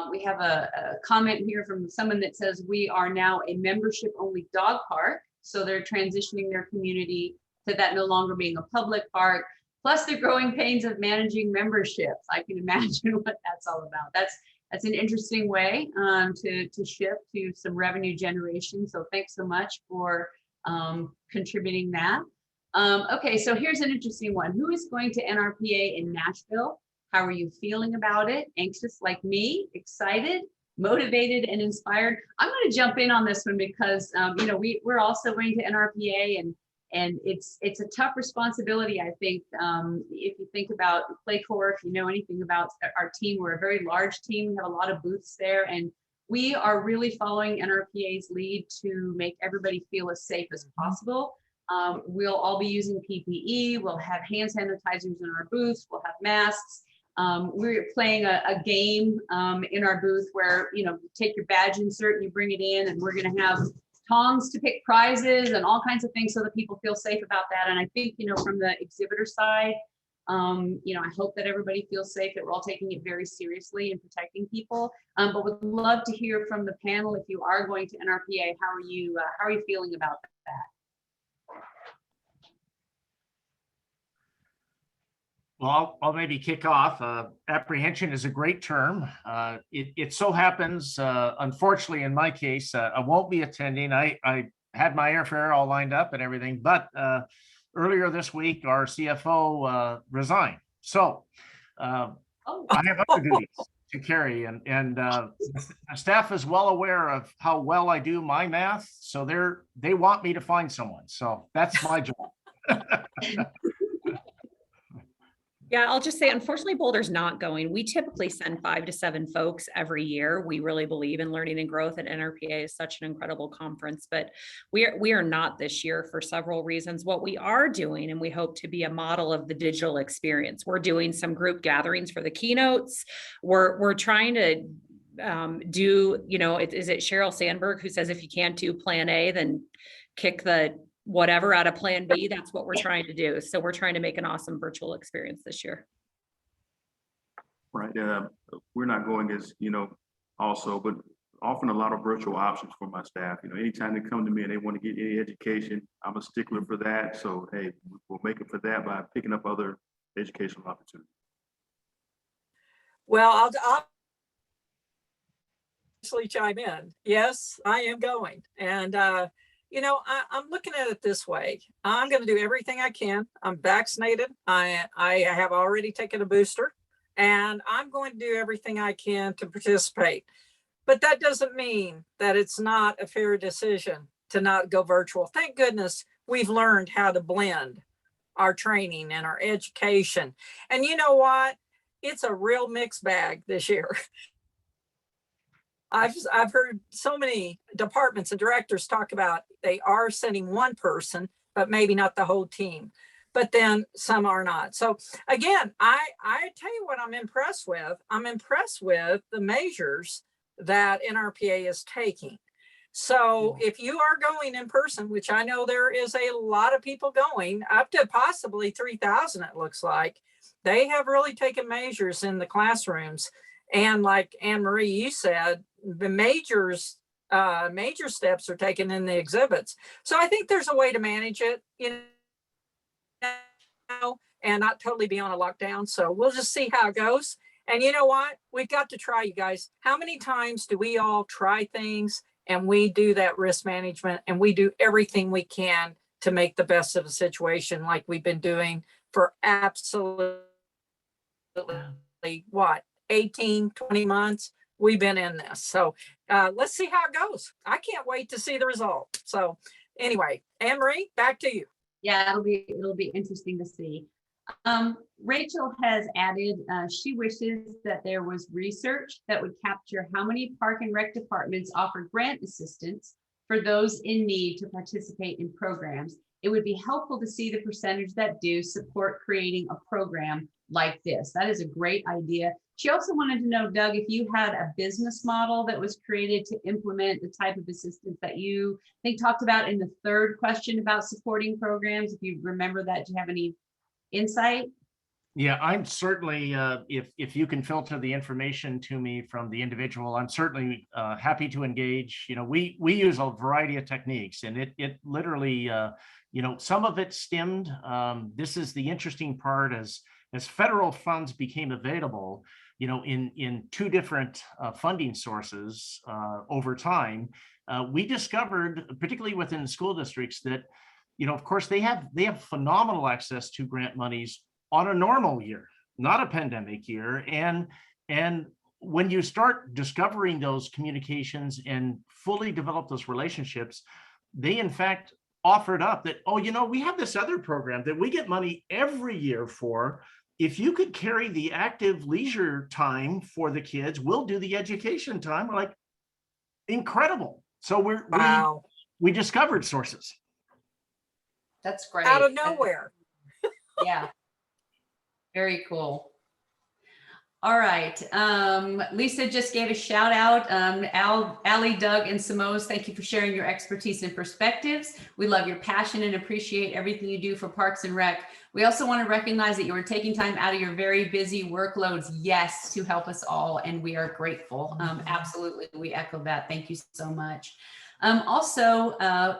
We have a comment here from someone that says we are now a membership-only dog park, so they're transitioning their community to that no longer being a public park. Plus the growing pains of managing memberships. I can imagine what that's all about. That's an interesting way to shift to some revenue generation. So thanks so much for contributing that. Okay, so here's an interesting one. Who is going to NRPA in Nashville? How are you feeling about it? Anxious like me? Excited? Motivated and inspired? I'm going to jump in on this one because you know, we're also going to NRPA, and it's a tough responsibility, I think. If you think about Playcore, if you know anything about our team, we're a very large team. We have a lot of booths there, and we are really following NRPA's lead to make everybody feel as safe as possible. We'll all be using PPE. We'll have hand sanitizers in our booths. We'll have masks. We're playing a game in our booth where, you know, you take your badge insert and you bring it in, and we're going to have tongs to pick prizes and all kinds of things so that people feel safe about that. And I think, you know, from the exhibitor side, you know, I hope that everybody feels safe, that we're all taking it very seriously and protecting people. But would love to hear from the panel. If you are going to NRPA, how are you feeling about that? Well, I'll maybe kick off. Apprehension is a great term. It so happens, unfortunately, in my case, I won't be attending. I had my airfare all lined up and everything, but earlier this week, our CFO resigned. So I have other duties to carry, and the staff is well aware of how well I do my math. So they want me to find someone. So that's my job. Yeah, I'll just say, unfortunately, Boulder's not going. We typically send 5 to 7 folks every year. We really believe in learning and growth, and NRPA is such an incredible conference, but we are not this year for several reasons. What we are doing, and we hope to be a model of the digital experience, we're doing some group gatherings for the keynotes. We're trying to do, you know, is it Sheryl Sandberg who says, if you can't do plan A, then kick the whatever out of plan B? That's what we're trying to do. So we're trying to make an awesome virtual experience this year. Right. We're not going as, you know, also, but often a lot of virtual options for my staff. You know, anytime they come to me and they want to get any education, I'm a stickler for that. So, hey, we'll make it for that by picking up other educational opportunities. Well, I'll actually chime in. Yes, I am going. And, you know, I'm looking at it this way. I'm going to do everything I can. I'm vaccinated. I have already taken a booster, and I'm going to do everything I can to participate. But that doesn't mean that it's not a fair decision to not go virtual. Thank goodness we've learned how to blend our training and our education. And you know what? It's a real mixed bag this year. I've heard so many departments and directors talk about they are sending one person, but maybe not the whole team. But then some are not. So again, I tell you what I'm impressed with. I'm impressed with the measures that NRPA is taking. So if you are going in person, which I know there is a lot of people going, up to possibly 3,000, it looks like, they have really taken measures in the classrooms. And like Anne Marie, you said, the major steps are taken in the exhibits. So I think there's a way to manage it, you know, and not totally be on a lockdown. So we'll just see how it goes. And you know what? We've got to try, you guys. How many times do we all try things and we do that risk management and we do everything we can to make the best of the situation, like we've been doing for absolutely what, 18, 20 months? We've been in this. So let's see how it goes. I can't wait to see the result. So anyway, Anne Marie, back to you. Yeah, it'll be interesting to see. Rachel has added, she wishes that there was research that would capture how many park and rec departments offer grant assistance for those in need to participate in programs. It would be helpful to see the percentage that do support creating a program like this. That is a great idea. She also wanted to know, Doug, if you had a business model that was created to implement the type of assistance that you think talked about in the third question about supporting programs. If you remember that, do you have any insight? Yeah, I'm certainly, if you can filter the information to me from the individual, I'm certainly happy to engage. You know, we use a variety of techniques, and it literally, you know, some of it stemmed. This is the interesting part as federal funds became available, you know, in two different funding sources over time, we discovered, particularly within school districts, that, you know, of course, they have phenomenal access to grant monies on a normal year, not a pandemic year. And when you start discovering those communications and fully develop those relationships, they in fact offered up that, oh, you know, we have this other program that we get money every year for. If you could carry the active leisure time for the kids, we'll do the education time. We're like, incredible. So Wow. we discovered sources. That's great. Out of nowhere. Yeah. Very cool. All right. Lisa just gave a shout out. Allie, Doug, and Samose, thank you for sharing your expertise and perspectives. We love your passion and appreciate everything you do for Parks and Rec. We also want to recognize that you are taking time out of your very busy workloads, yes, to help us all, and we are grateful. Absolutely, we echo that. Thank you so much. Also,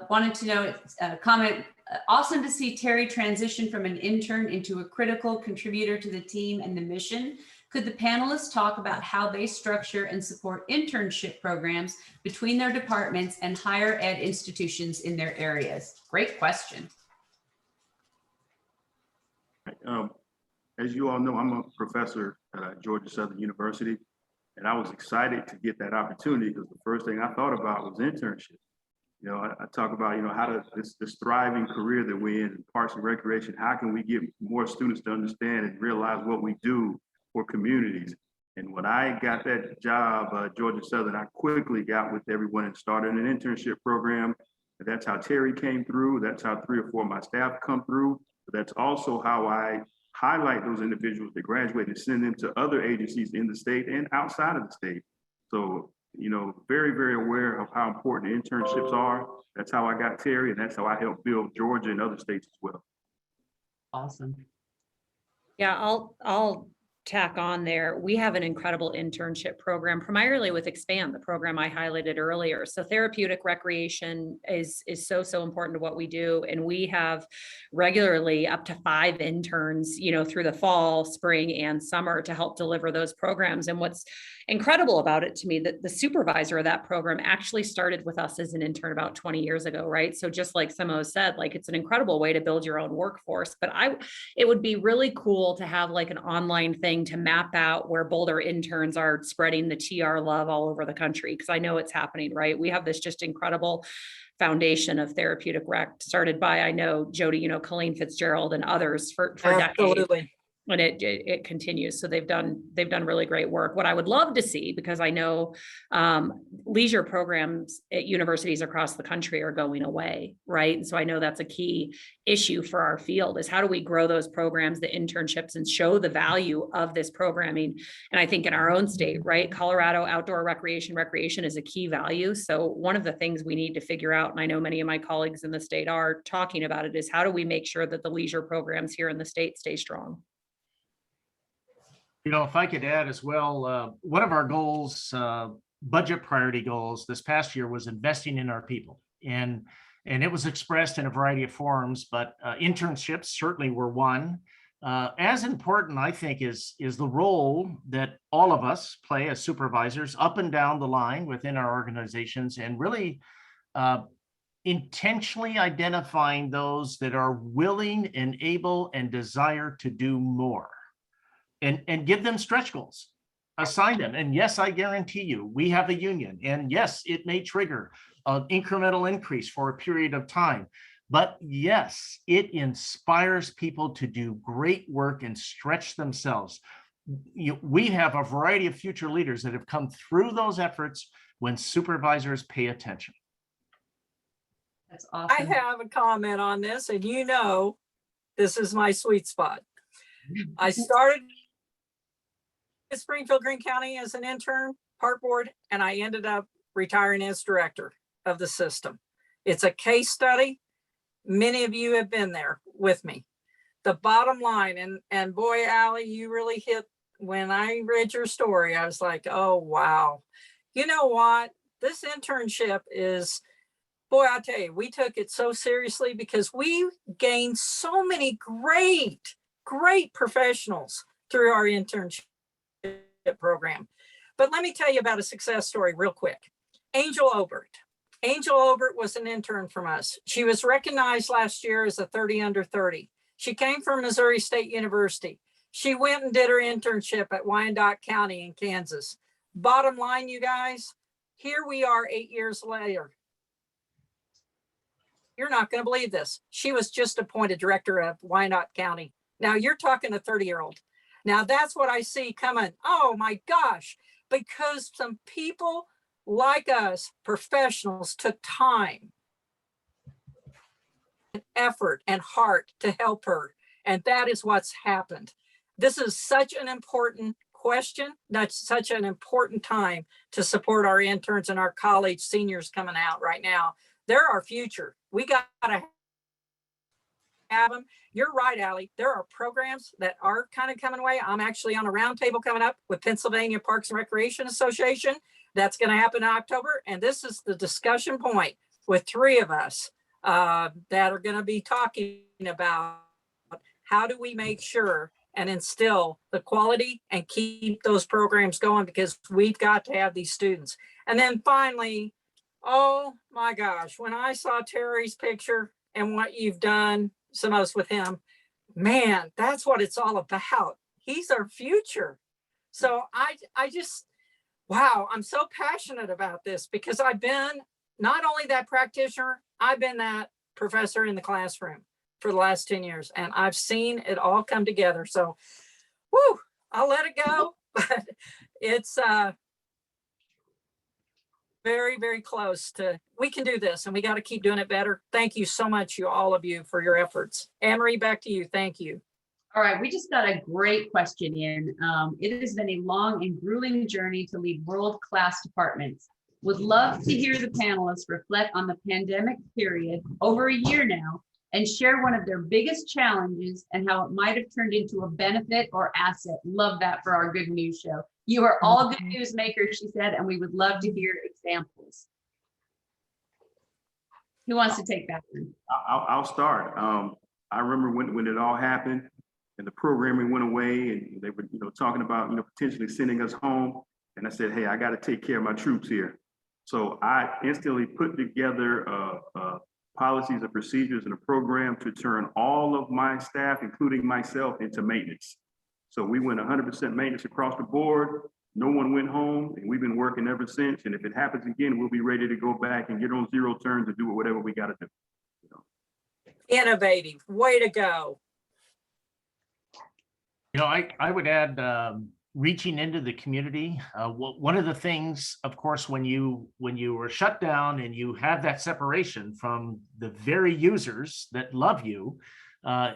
wanted to know, comment, awesome to see Terry transition from an intern into a critical contributor to the team and the mission. Could the panelists talk about how they structure and support internship programs between their departments and higher ed institutions in their areas? Great question. As you all know, I'm a professor at Georgia Southern University, and I was excited to get that opportunity because the first thing I thought about was internship. You know, I talk about, you know, how to this thriving career that we're in Parks and Recreation, how can we get more students to understand and realize what we do for communities? And when I got that job, Georgia Southern, I quickly got with everyone and started an internship program. And that's how Terry came through. That's how 3 or 4 of my staff come through. But that's also how I highlight those individuals that graduate and send them to other agencies in the state and outside of the state. So, you know, very, very aware of how important internships are. That's how I got Terry, and that's how I helped build Georgia and other states as well. Awesome. Yeah, I'll tack on there. We have an incredible internship program, primarily with Expand, the program I highlighted earlier. So therapeutic recreation is so important to what we do. And we have regularly up to 5 interns, you know, through the fall, spring, and summer to help deliver those programs. And what's incredible about it to me, that the supervisor of that program actually started with us as an intern about 20 years ago, right? So just like Samose said, like, it's an incredible way to build your own workforce. But it would be really cool to have like an online thing to map out where Boulder interns are spreading the TR love all over the country, because I know it's happening, right? We have this just incredible foundation of therapeutic rec started by, I know, Jody, you know, Colleen Fitzgerald and others for decades. And it continues. So they've done really great work. What I would love to see, because I know leisure programs at universities across the country are going away, right? And so I know that's a key issue for our field, is how do we grow those programs, the internships, and show the value of this programming. And I think in our own state, right, Colorado outdoor recreation is a key value. So one of the things we need to figure out, and I know many of my colleagues in the state are talking about it, is how do we make sure that the leisure programs here in the state stay strong? You know, if I could add as well, one of our goals, budget priority goals this past year, was investing in our people. And it was expressed in a variety of forms, but internships certainly were one. As important, I think, is the role that all of us play as supervisors up and down the line within our organizations, and really intentionally identifying those that are willing and able and desire to do more. And give them stretch goals, assign them. And yes, I guarantee you, we have a union. And yes, it may trigger an incremental increase for a period of time. But yes, it inspires people to do great work and stretch themselves. We have a variety of future leaders that have come through those efforts when supervisors pay attention. That's awesome. I have a comment on this, and you know, this is my sweet spot. I started in Springfield, Greene County as an intern, park board, and I ended up retiring as director of the system. It's a case study. Many of you have been there with me. The bottom line, and boy, Allie, you really hit, when I read your story, I was like, oh, wow. You know what? This internship is, boy, I tell you, we took it so seriously because we gained so many great professionals through our internship program. But let me tell you about a success story real quick. Angel Obert. Angel Obert was an intern from us. She was recognized last year as a 30 under 30. She came from Missouri State University. She went and did her internship at Wyandotte County in Kansas. Bottom line, you guys, here we are 8 years later. You're not going to believe this. She was just appointed director of Wyandotte County. Now you're talking a 30-year-old. Now that's what I see coming. Oh my gosh, because some people like us, professionals, took time, and effort, and heart to help her. And that is what's happened. This is such an important question. That's such an important time to support our interns and our college seniors coming out right now. They're our future. We got to have them. You're right, Allie. There are programs that are kind of coming away. I'm actually on a roundtable coming up with Pennsylvania Parks and Recreation Association. That's going to happen in October. And this is the discussion point with 3 of us that are going to be talking about how do we make sure and instill the quality and keep those programs going, because we've got to have these students. And then finally, oh my gosh, when I saw Terry's picture and what you've done, Samose, with him, man, that's what it's all about. He's our future. So I just, wow, I'm so passionate about this because I've been not only that practitioner, I've been that professor in the classroom for the last 10 years, and I've seen it all come together. So, whoo, I'll let it go, but it's very, very close to, we can do this and we got to keep doing it better. Thank you so much, all of you, for your efforts. Anne-Marie, back to you. Thank you. All right, we just got a great question in. It has been a long and grueling journey to lead world-class departments. Would love to hear the panelists reflect on the pandemic period, over a year now, and share one of their biggest challenges and how it might have turned into a benefit or asset. Love that for our Good News show. You are all good news makers, she said, and we would love to hear examples. Who wants to take that one? I'll start. I remember when it all happened and the programming went away and they were, talking about, potentially sending us home. And I said, hey, I got to take care of my troops here. So I instantly put together policies and procedures and a program to turn all of my staff, including myself, into maintenance. So we went 100% maintenance across the board. No one went home, and we've been working ever since. And if it happens again, we'll be ready to go back and get on zero turns and do whatever we got to do. Innovative, way to go. I would add reaching into the community. One of the things, of course, when you were shut down and you have that separation from the very users that love you,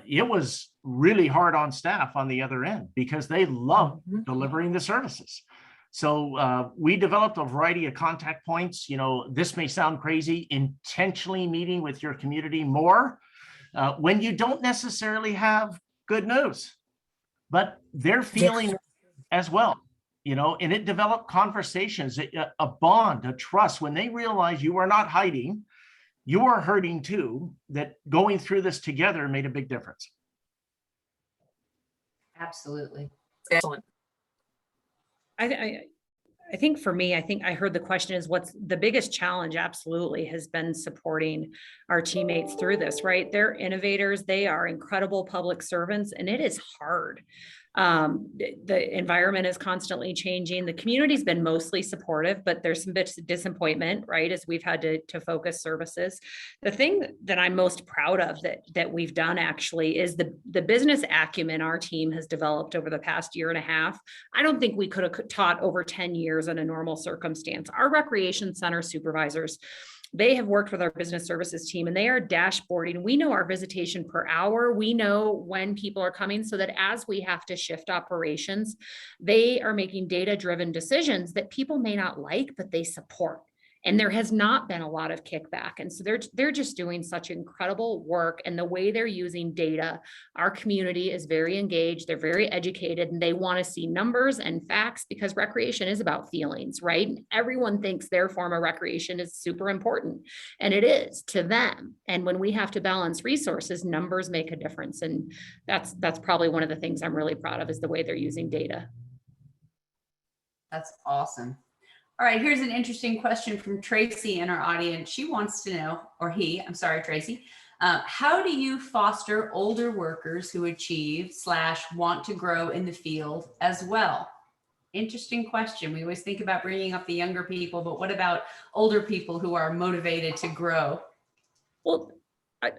it was really hard on staff on the other end because they love delivering the services. So we developed a variety of contact points. This may sound crazy, intentionally meeting with your community more when you don't necessarily have good news, but they're feeling as well, and it developed conversations, a bond, a trust. When they realize you are not hiding, you are hurting too, that going through this together made a big difference. Absolutely. Excellent. I think for me, I heard the question is what's the biggest challenge? Absolutely has been supporting our teammates through this, right? They're innovators. They are incredible public servants, and it is hard. The environment is constantly changing. The community's been mostly supportive, but there's some bits of disappointment, right? As we've had to focus services. The thing that I'm most proud of that we've done actually is the business acumen our team has developed over the past year and a half. I don't think we could have taught over 10 years in a normal circumstance. Our recreation center supervisors they have worked with our business services team and they are dashboarding. We know our visitation per hour. We know when people are coming, so that as we have to shift operations, they are making data-driven decisions that people may not like, but they support. And there has not been a lot of kickback. And so they're just doing such incredible work. And the way they're using data, our community is very engaged. They're very educated and they want to see numbers and facts, because recreation is about feelings, right? Everyone thinks their form of recreation is super important, and it is to them. And when we have to balance resources, numbers make a difference. And that's probably one of the things I'm really proud of, is the way they're using data. That's awesome. All right, here's an interesting question from Tracy in our audience. She wants to know, or he, I'm sorry, Tracy, how do you foster older workers who achieve/want to grow in the field as well? Interesting question. We always think about bringing up the younger people, but what about older people who are motivated to grow? Well,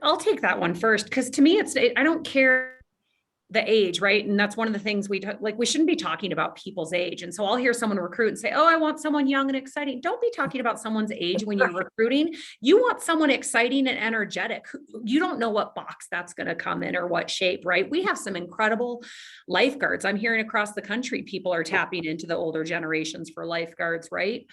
I'll take that one first, because to me, I don't care the age, right? And that's one of the things we shouldn't be talking about people's age. And so I'll hear someone recruit and say, oh, I want someone young and exciting. Don't be talking about someone's age when you're recruiting. You want someone exciting and energetic. You don't know what box that's going to come in or what shape, right? We have some incredible lifeguards. I'm hearing across the country, people are tapping into the older generations for lifeguards, right?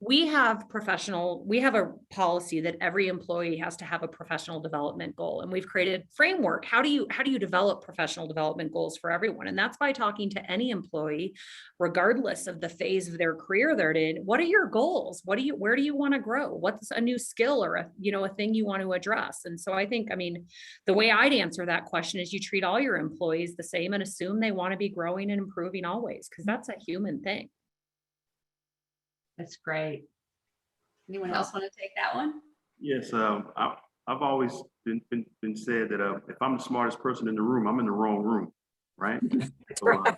We have a policy that every employee has to have a professional development goal. And we've created framework. How do you develop professional development goals for everyone? And that's by talking to any employee, regardless of the phase of their career they're in. What are your goals? Where do you want to grow? What's a new skill or a thing you want to address? And so I think, the way I'd answer that question is you treat all your employees the same and assume they want to be growing and improving always, because that's a human thing. That's great. Anyone else want to take that one? Yes, I've always been said that if I'm the smartest person in the room, I'm in the wrong room, right? So I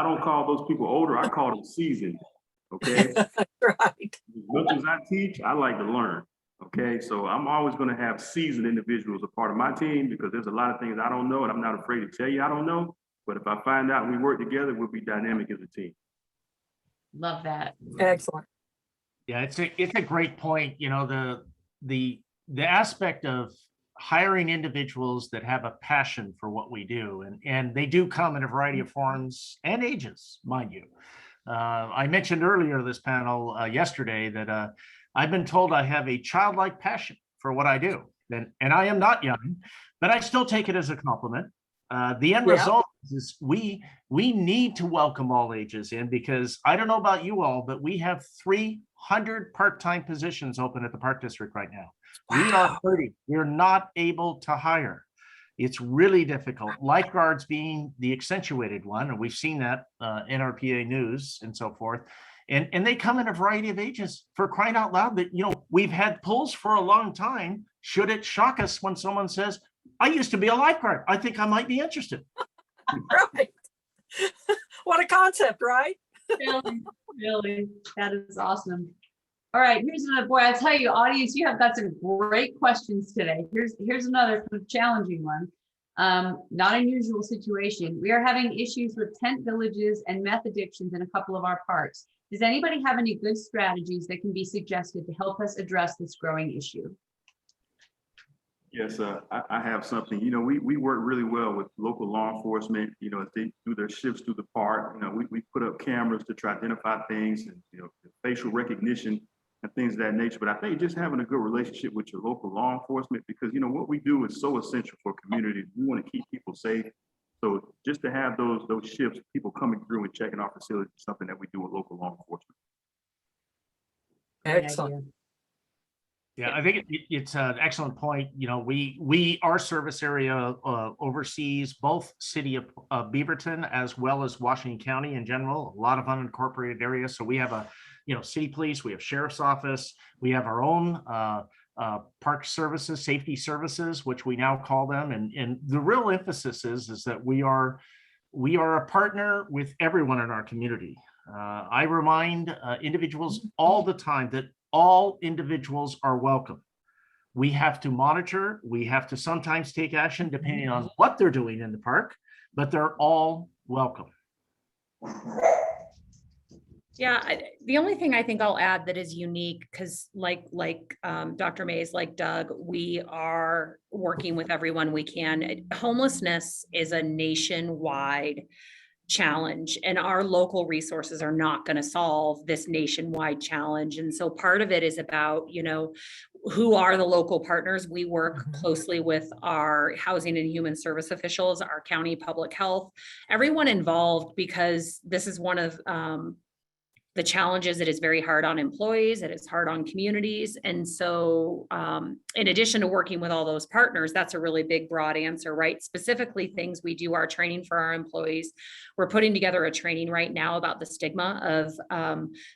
don't call those people older, I call them seasoned, okay? Right. As much as I teach, I like to learn, okay? So I'm always going to have seasoned individuals a part of my team, because there's a lot of things I don't know, and I'm not afraid to tell you I don't know. But if I find out and we work together, we'll be dynamic as a team. Love that. Excellent. Yeah, it's a great point. The aspect of hiring individuals that have a passion for what we do, and they do come in a variety of forms and ages, mind you. I mentioned earlier this panel yesterday that I've been told I have a childlike passion for what I do, and I am not young, but I still take it as a compliment. The end result is we need to welcome all ages in, because I don't know about you all, but we have 300 part-time positions open at the Park District right now. Wow. We are 30. We're not able to hire. It's really difficult. Lifeguards being the accentuated one, and we've seen that in our PA news and so forth. And they come in a variety of ages, for crying out loud. That we've had pulls for a long time. Should it shock us when someone says, I used to be a lifeguard, I think I might be interested. Right. What a concept, right? Really, that is awesome. All right, here's another, boy, I tell you, audience, you have got some great questions today. Here's another challenging one. Not unusual situation. We are having issues with tent villages and meth addictions in a couple of our parks. Does anybody have any good strategies that can be suggested to help us address this growing issue? Yes, I have something. We work really well with local law enforcement. As they do their shifts through the park, we put up cameras to try to identify things, and facial recognition and things of that nature. But I think just having a good relationship with your local law enforcement, because what we do is so essential for communities. We want to keep people safe. So just to have those shifts, people coming through and checking our facilities, is something that we do with local law enforcement. Excellent. Yeah, I think it's an excellent point. Our service area oversees both city of Beaverton as well as Washington County in general, a lot of unincorporated areas. So we have city police, we have sheriff's office, we have our own park services, safety services, which we now call them. And the real emphasis is that we are a partner with everyone in our community. I remind individuals all the time that all individuals are welcome. We have to monitor, we have to sometimes take action depending on what they're doing in the park, but they're all welcome. Yeah, the only thing I think I'll add that is unique, because like Dr. Mays, like Doug, we are working with everyone we can. Homelessness is a nationwide challenge, and our local resources are not going to solve this nationwide challenge. And so part of it is about, who are the local partners. We work closely with our housing and human service officials, our county public health, everyone involved, because this is one of the challenges. It is very hard on employees. It is hard on communities. And so in addition to working with all those partners, that's a really big, broad answer, right? Specifically things we do our training for our employees. We're putting together a training right now about the stigma of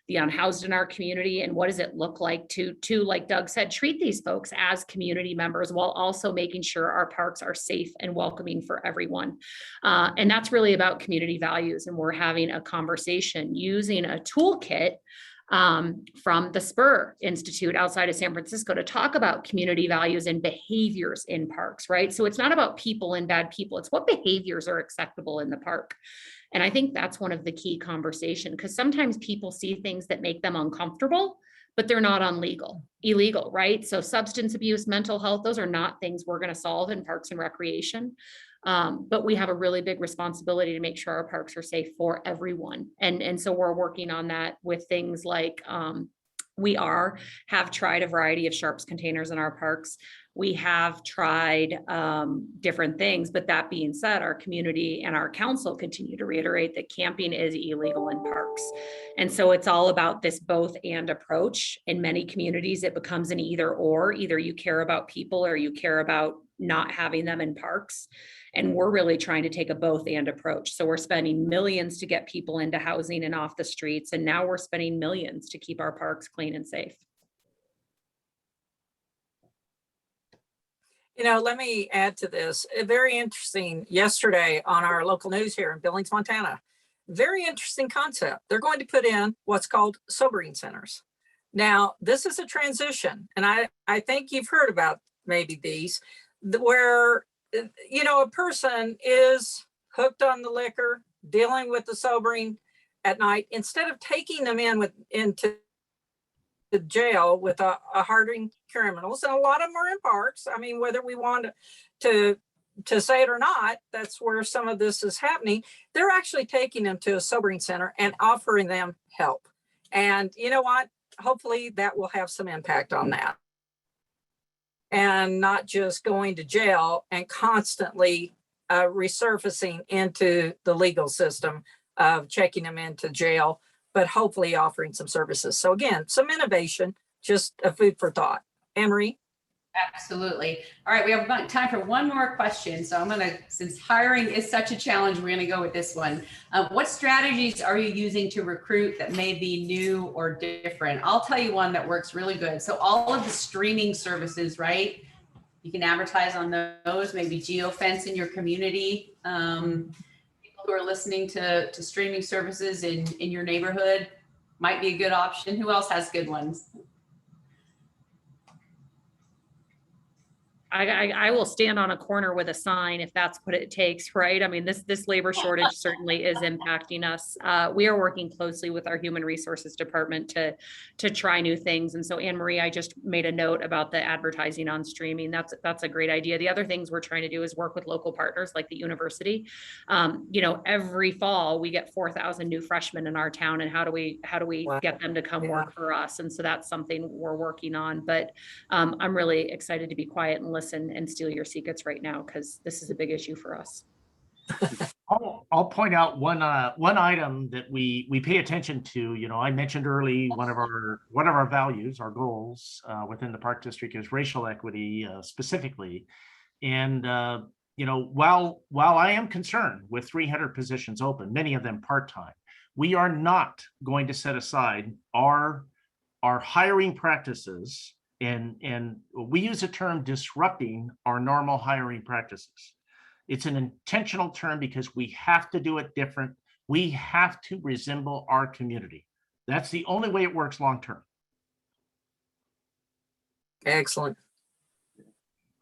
the unhoused in our community, and what does it look like to, like Doug said, treat these folks as community members while also making sure our parks are safe and welcoming for everyone. And that's really about community values. And we're having a conversation using a toolkit from the Spur Institute outside of San Francisco to talk about community values and behaviors in parks, right? So it's not about people and bad people. It's what behaviors are acceptable in the park. And I think that's one of the key conversation, because sometimes people see things that make them uncomfortable, but they're not illegal, right? So substance abuse, mental health, those are not things we're going to solve in parks and recreation. But we have a really big responsibility to make sure our parks are safe for everyone. And so we're working on that with things like we have tried a variety of sharps containers in our parks. We have tried different things, but that being said, our community and our council continue to reiterate that camping is illegal in parks. And so it's all about this both and approach. In many communities, it becomes an either or. Either you care about people or you care about not having them in parks. And we're really trying to take a both and approach. So we're spending millions to get people into housing and off the streets. And now we're spending millions to keep our parks clean and safe. Let me add to this. Very interesting yesterday on our local news here in Billings, Montana. Very interesting concept. They're going to put in what's called sobering centers. Now, this is a transition. And I think you've heard about maybe these where a person is hooked on the liquor, dealing with the sobering at night. Instead of taking them into the jail with a hardened criminals, and a lot of them are in parks. I mean, whether we want to say it or not, that's where some of this is happening. They're actually taking them to a sobering center and offering them help. And you know what? Hopefully that will have some impact on that. And not just going to jail and constantly resurfacing into the legal system of checking them into jail, but hopefully offering some services. So again, some innovation, just a food for thought. Anne-Marie? Absolutely. All right, we have time for one more question. So since hiring is such a challenge, we're gonna go with this one. What strategies are you using to recruit that may be new or different? I'll tell you one that works really good. So all of the streaming services, right? You can advertise on those, maybe geofence in your community. People who are listening to streaming services in your neighborhood might be a good option. Who else has good ones? I will stand on a corner with a sign if that's what it takes, right? I mean, this labor shortage certainly is impacting us. We are working closely with our human resources department to try new things. And so Anne-Marie, I just made a note about the advertising on streaming. That's a great idea. The other things we're trying to do is work with local partners like the university. Every fall we get 4,000 new freshmen in our town, and how do we Wow. get them to come work for us? And so that's something we're working on. But I'm really excited to be quiet and listen and steal your secrets right now, because this is a big issue for us. I'll point out one item that we pay attention to. I mentioned early one of our values, our goals within the Park District is racial equity specifically. And while I am concerned with 300 positions open, many of them part-time, we are not going to set aside our hiring practices. And we use the term disrupting our normal hiring practices. It's an intentional term because we have to do it different. We have to resemble our community. That's the only way it works long-term. Excellent.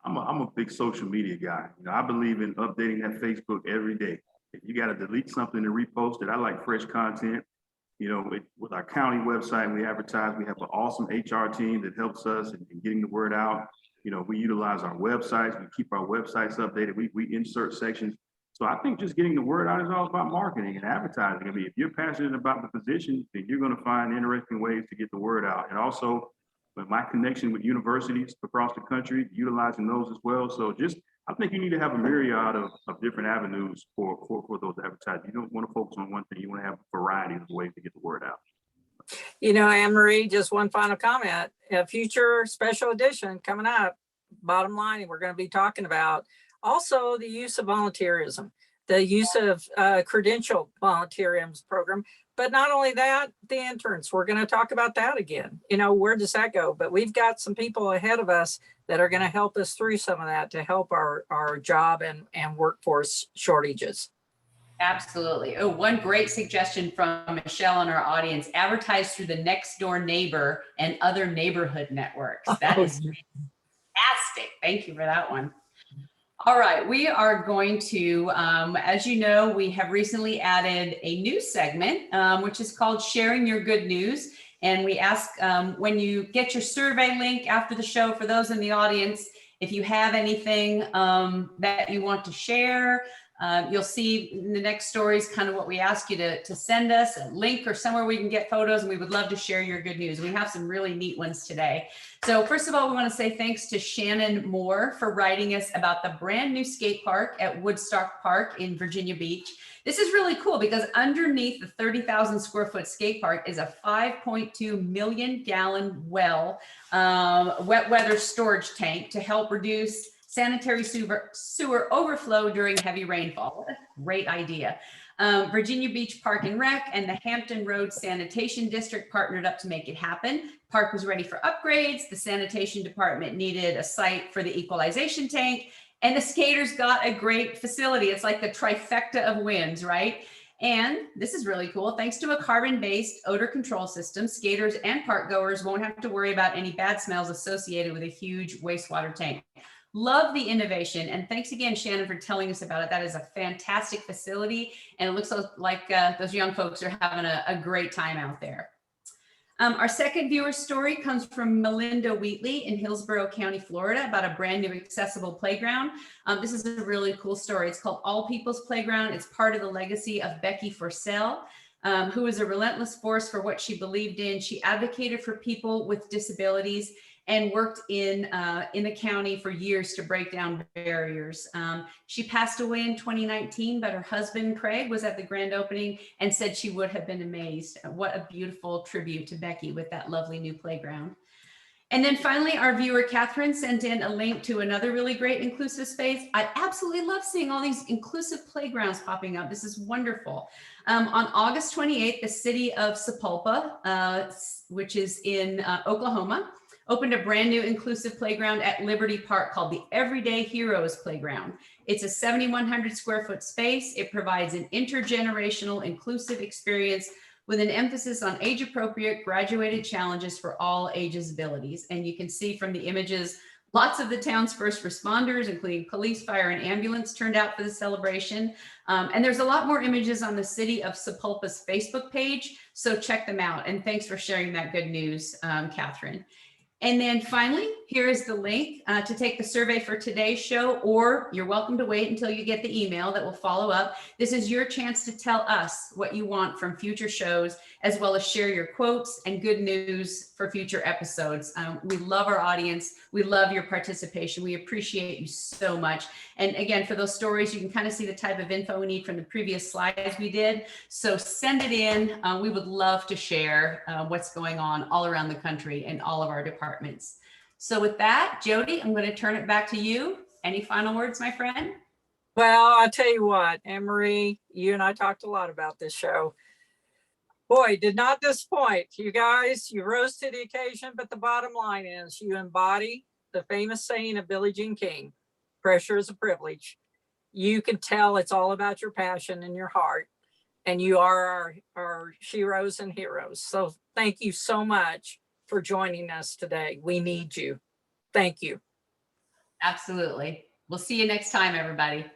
I'm a big social media guy. I believe in updating that Facebook every day. If you got to delete something and repost it, I like fresh content. with our county website, we advertise. We have an awesome HR team that helps us in getting the word out. We utilize our websites. We keep our websites updated. We insert sections. So I think just getting the word out is all about marketing and advertising. I mean, if you're passionate about the position, then you're going to find interesting ways to get the word out. And also, with my connection with universities across the country, utilizing those as well. So I think you need to have a myriad of different avenues for those advertising. You don't want to focus on one thing. You want to have a variety of ways to get the word out. Anne Marie, just one final comment. A future special edition coming up, bottom line, we're going to be talking about also the use of volunteerism, the use of credential volunteerism program. But not only that, the interns, we're going to talk about that again. Where does that go? But we've got some people ahead of us that are going to help us through some of that to help our job and workforce shortages. Absolutely. Oh, one great suggestion from Michelle in our audience: advertise through the next door neighbor and other neighborhood networks. That is fantastic. Thank you for that one. All right, we are going to, as you know, we have recently added a new segment, which is called Sharing Your Good News. And we ask when you get your survey link after the show, for those in the audience, if you have anything that you want to share, you'll see in the next stories kind of what we ask you to send us, a link or somewhere we can get photos, and we would love to share your good news. We have some really neat ones today. So first of all, we want to say thanks to Shannon Moore for writing us about the brand new skate park at Woodstock Park in Virginia Beach. This is really cool because underneath the 30,000 square foot skate park is a 5.2 million gallon wet weather storage tank to help reduce sanitary sewer overflow during heavy rainfall. Great idea. Virginia Beach Park and Rec and the Hampton Road Sanitation District partnered up to make it happen. Park was ready for upgrades. The sanitation department needed a site for the equalization tank, and the skaters got a great facility. It's like the trifecta of wins, right? And this is really cool. Thanks to a carbon-based odor control system, skaters and park goers won't have to worry about any bad smells associated with a huge wastewater tank. Love the innovation. And thanks again, Shannon, for telling us about it. That is a fantastic facility. And it looks like those young folks are having a great time out there. Our second viewer story comes from Melinda Wheatley in Hillsborough County, Florida, about a brand new accessible playground. This is a really cool story. It's called All People's Playground. It's part of the legacy of Becky Forsell, who was a relentless force for what she believed in. She advocated for people with disabilities and worked in the county for years to break down barriers. She passed away in 2019, but her husband, Craig, was at the grand opening and said she would have been amazed. What a beautiful tribute to Becky with that lovely new playground. And then finally, our viewer, Catherine, sent in a link to another really great inclusive space. I absolutely love seeing all these inclusive playgrounds popping up. This is wonderful. On August 28th, the city of Sapulpa, which is in Oklahoma, opened a brand new inclusive playground at Liberty Park called the Everyday Heroes Playground. It's a 7,100 square foot space. It provides an intergenerational inclusive experience with an emphasis on age appropriate graduated challenges for all ages abilities. And you can see from the images, lots of the town's first responders, including police, fire, and ambulance, turned out for the celebration. And there's a lot more images on the City of Sapulpa's Facebook page, so check them out. And thanks for sharing that good news, Catherine. And then finally, here is the link to take the survey for today's show, or you're welcome to wait until you get the email that will follow up. This is your chance to tell us what you want from future shows, as well as share your quotes and good news for future episodes. We love our audience. We love your participation. We appreciate you so much. And again, for those stories, you can kind of see the type of info we need from the previous slides we did. So send it in. We would love to share what's going on all around the country in all of our departments. So with that, Jody, I'm going to turn it back to you. Any final words, my friend? Well, I'll tell you what, Anne Marie, you and I talked a lot about this show. Boy, did not disappoint. You guys, you rose to the occasion, but the bottom line is you embody the famous saying of Billie Jean King, pressure is a privilege. You can tell it's all about your passion and your heart, and you are our sheroes and heroes. So thank you so much for joining us today. We need you. Thank you. Absolutely. We'll see you next time, everybody.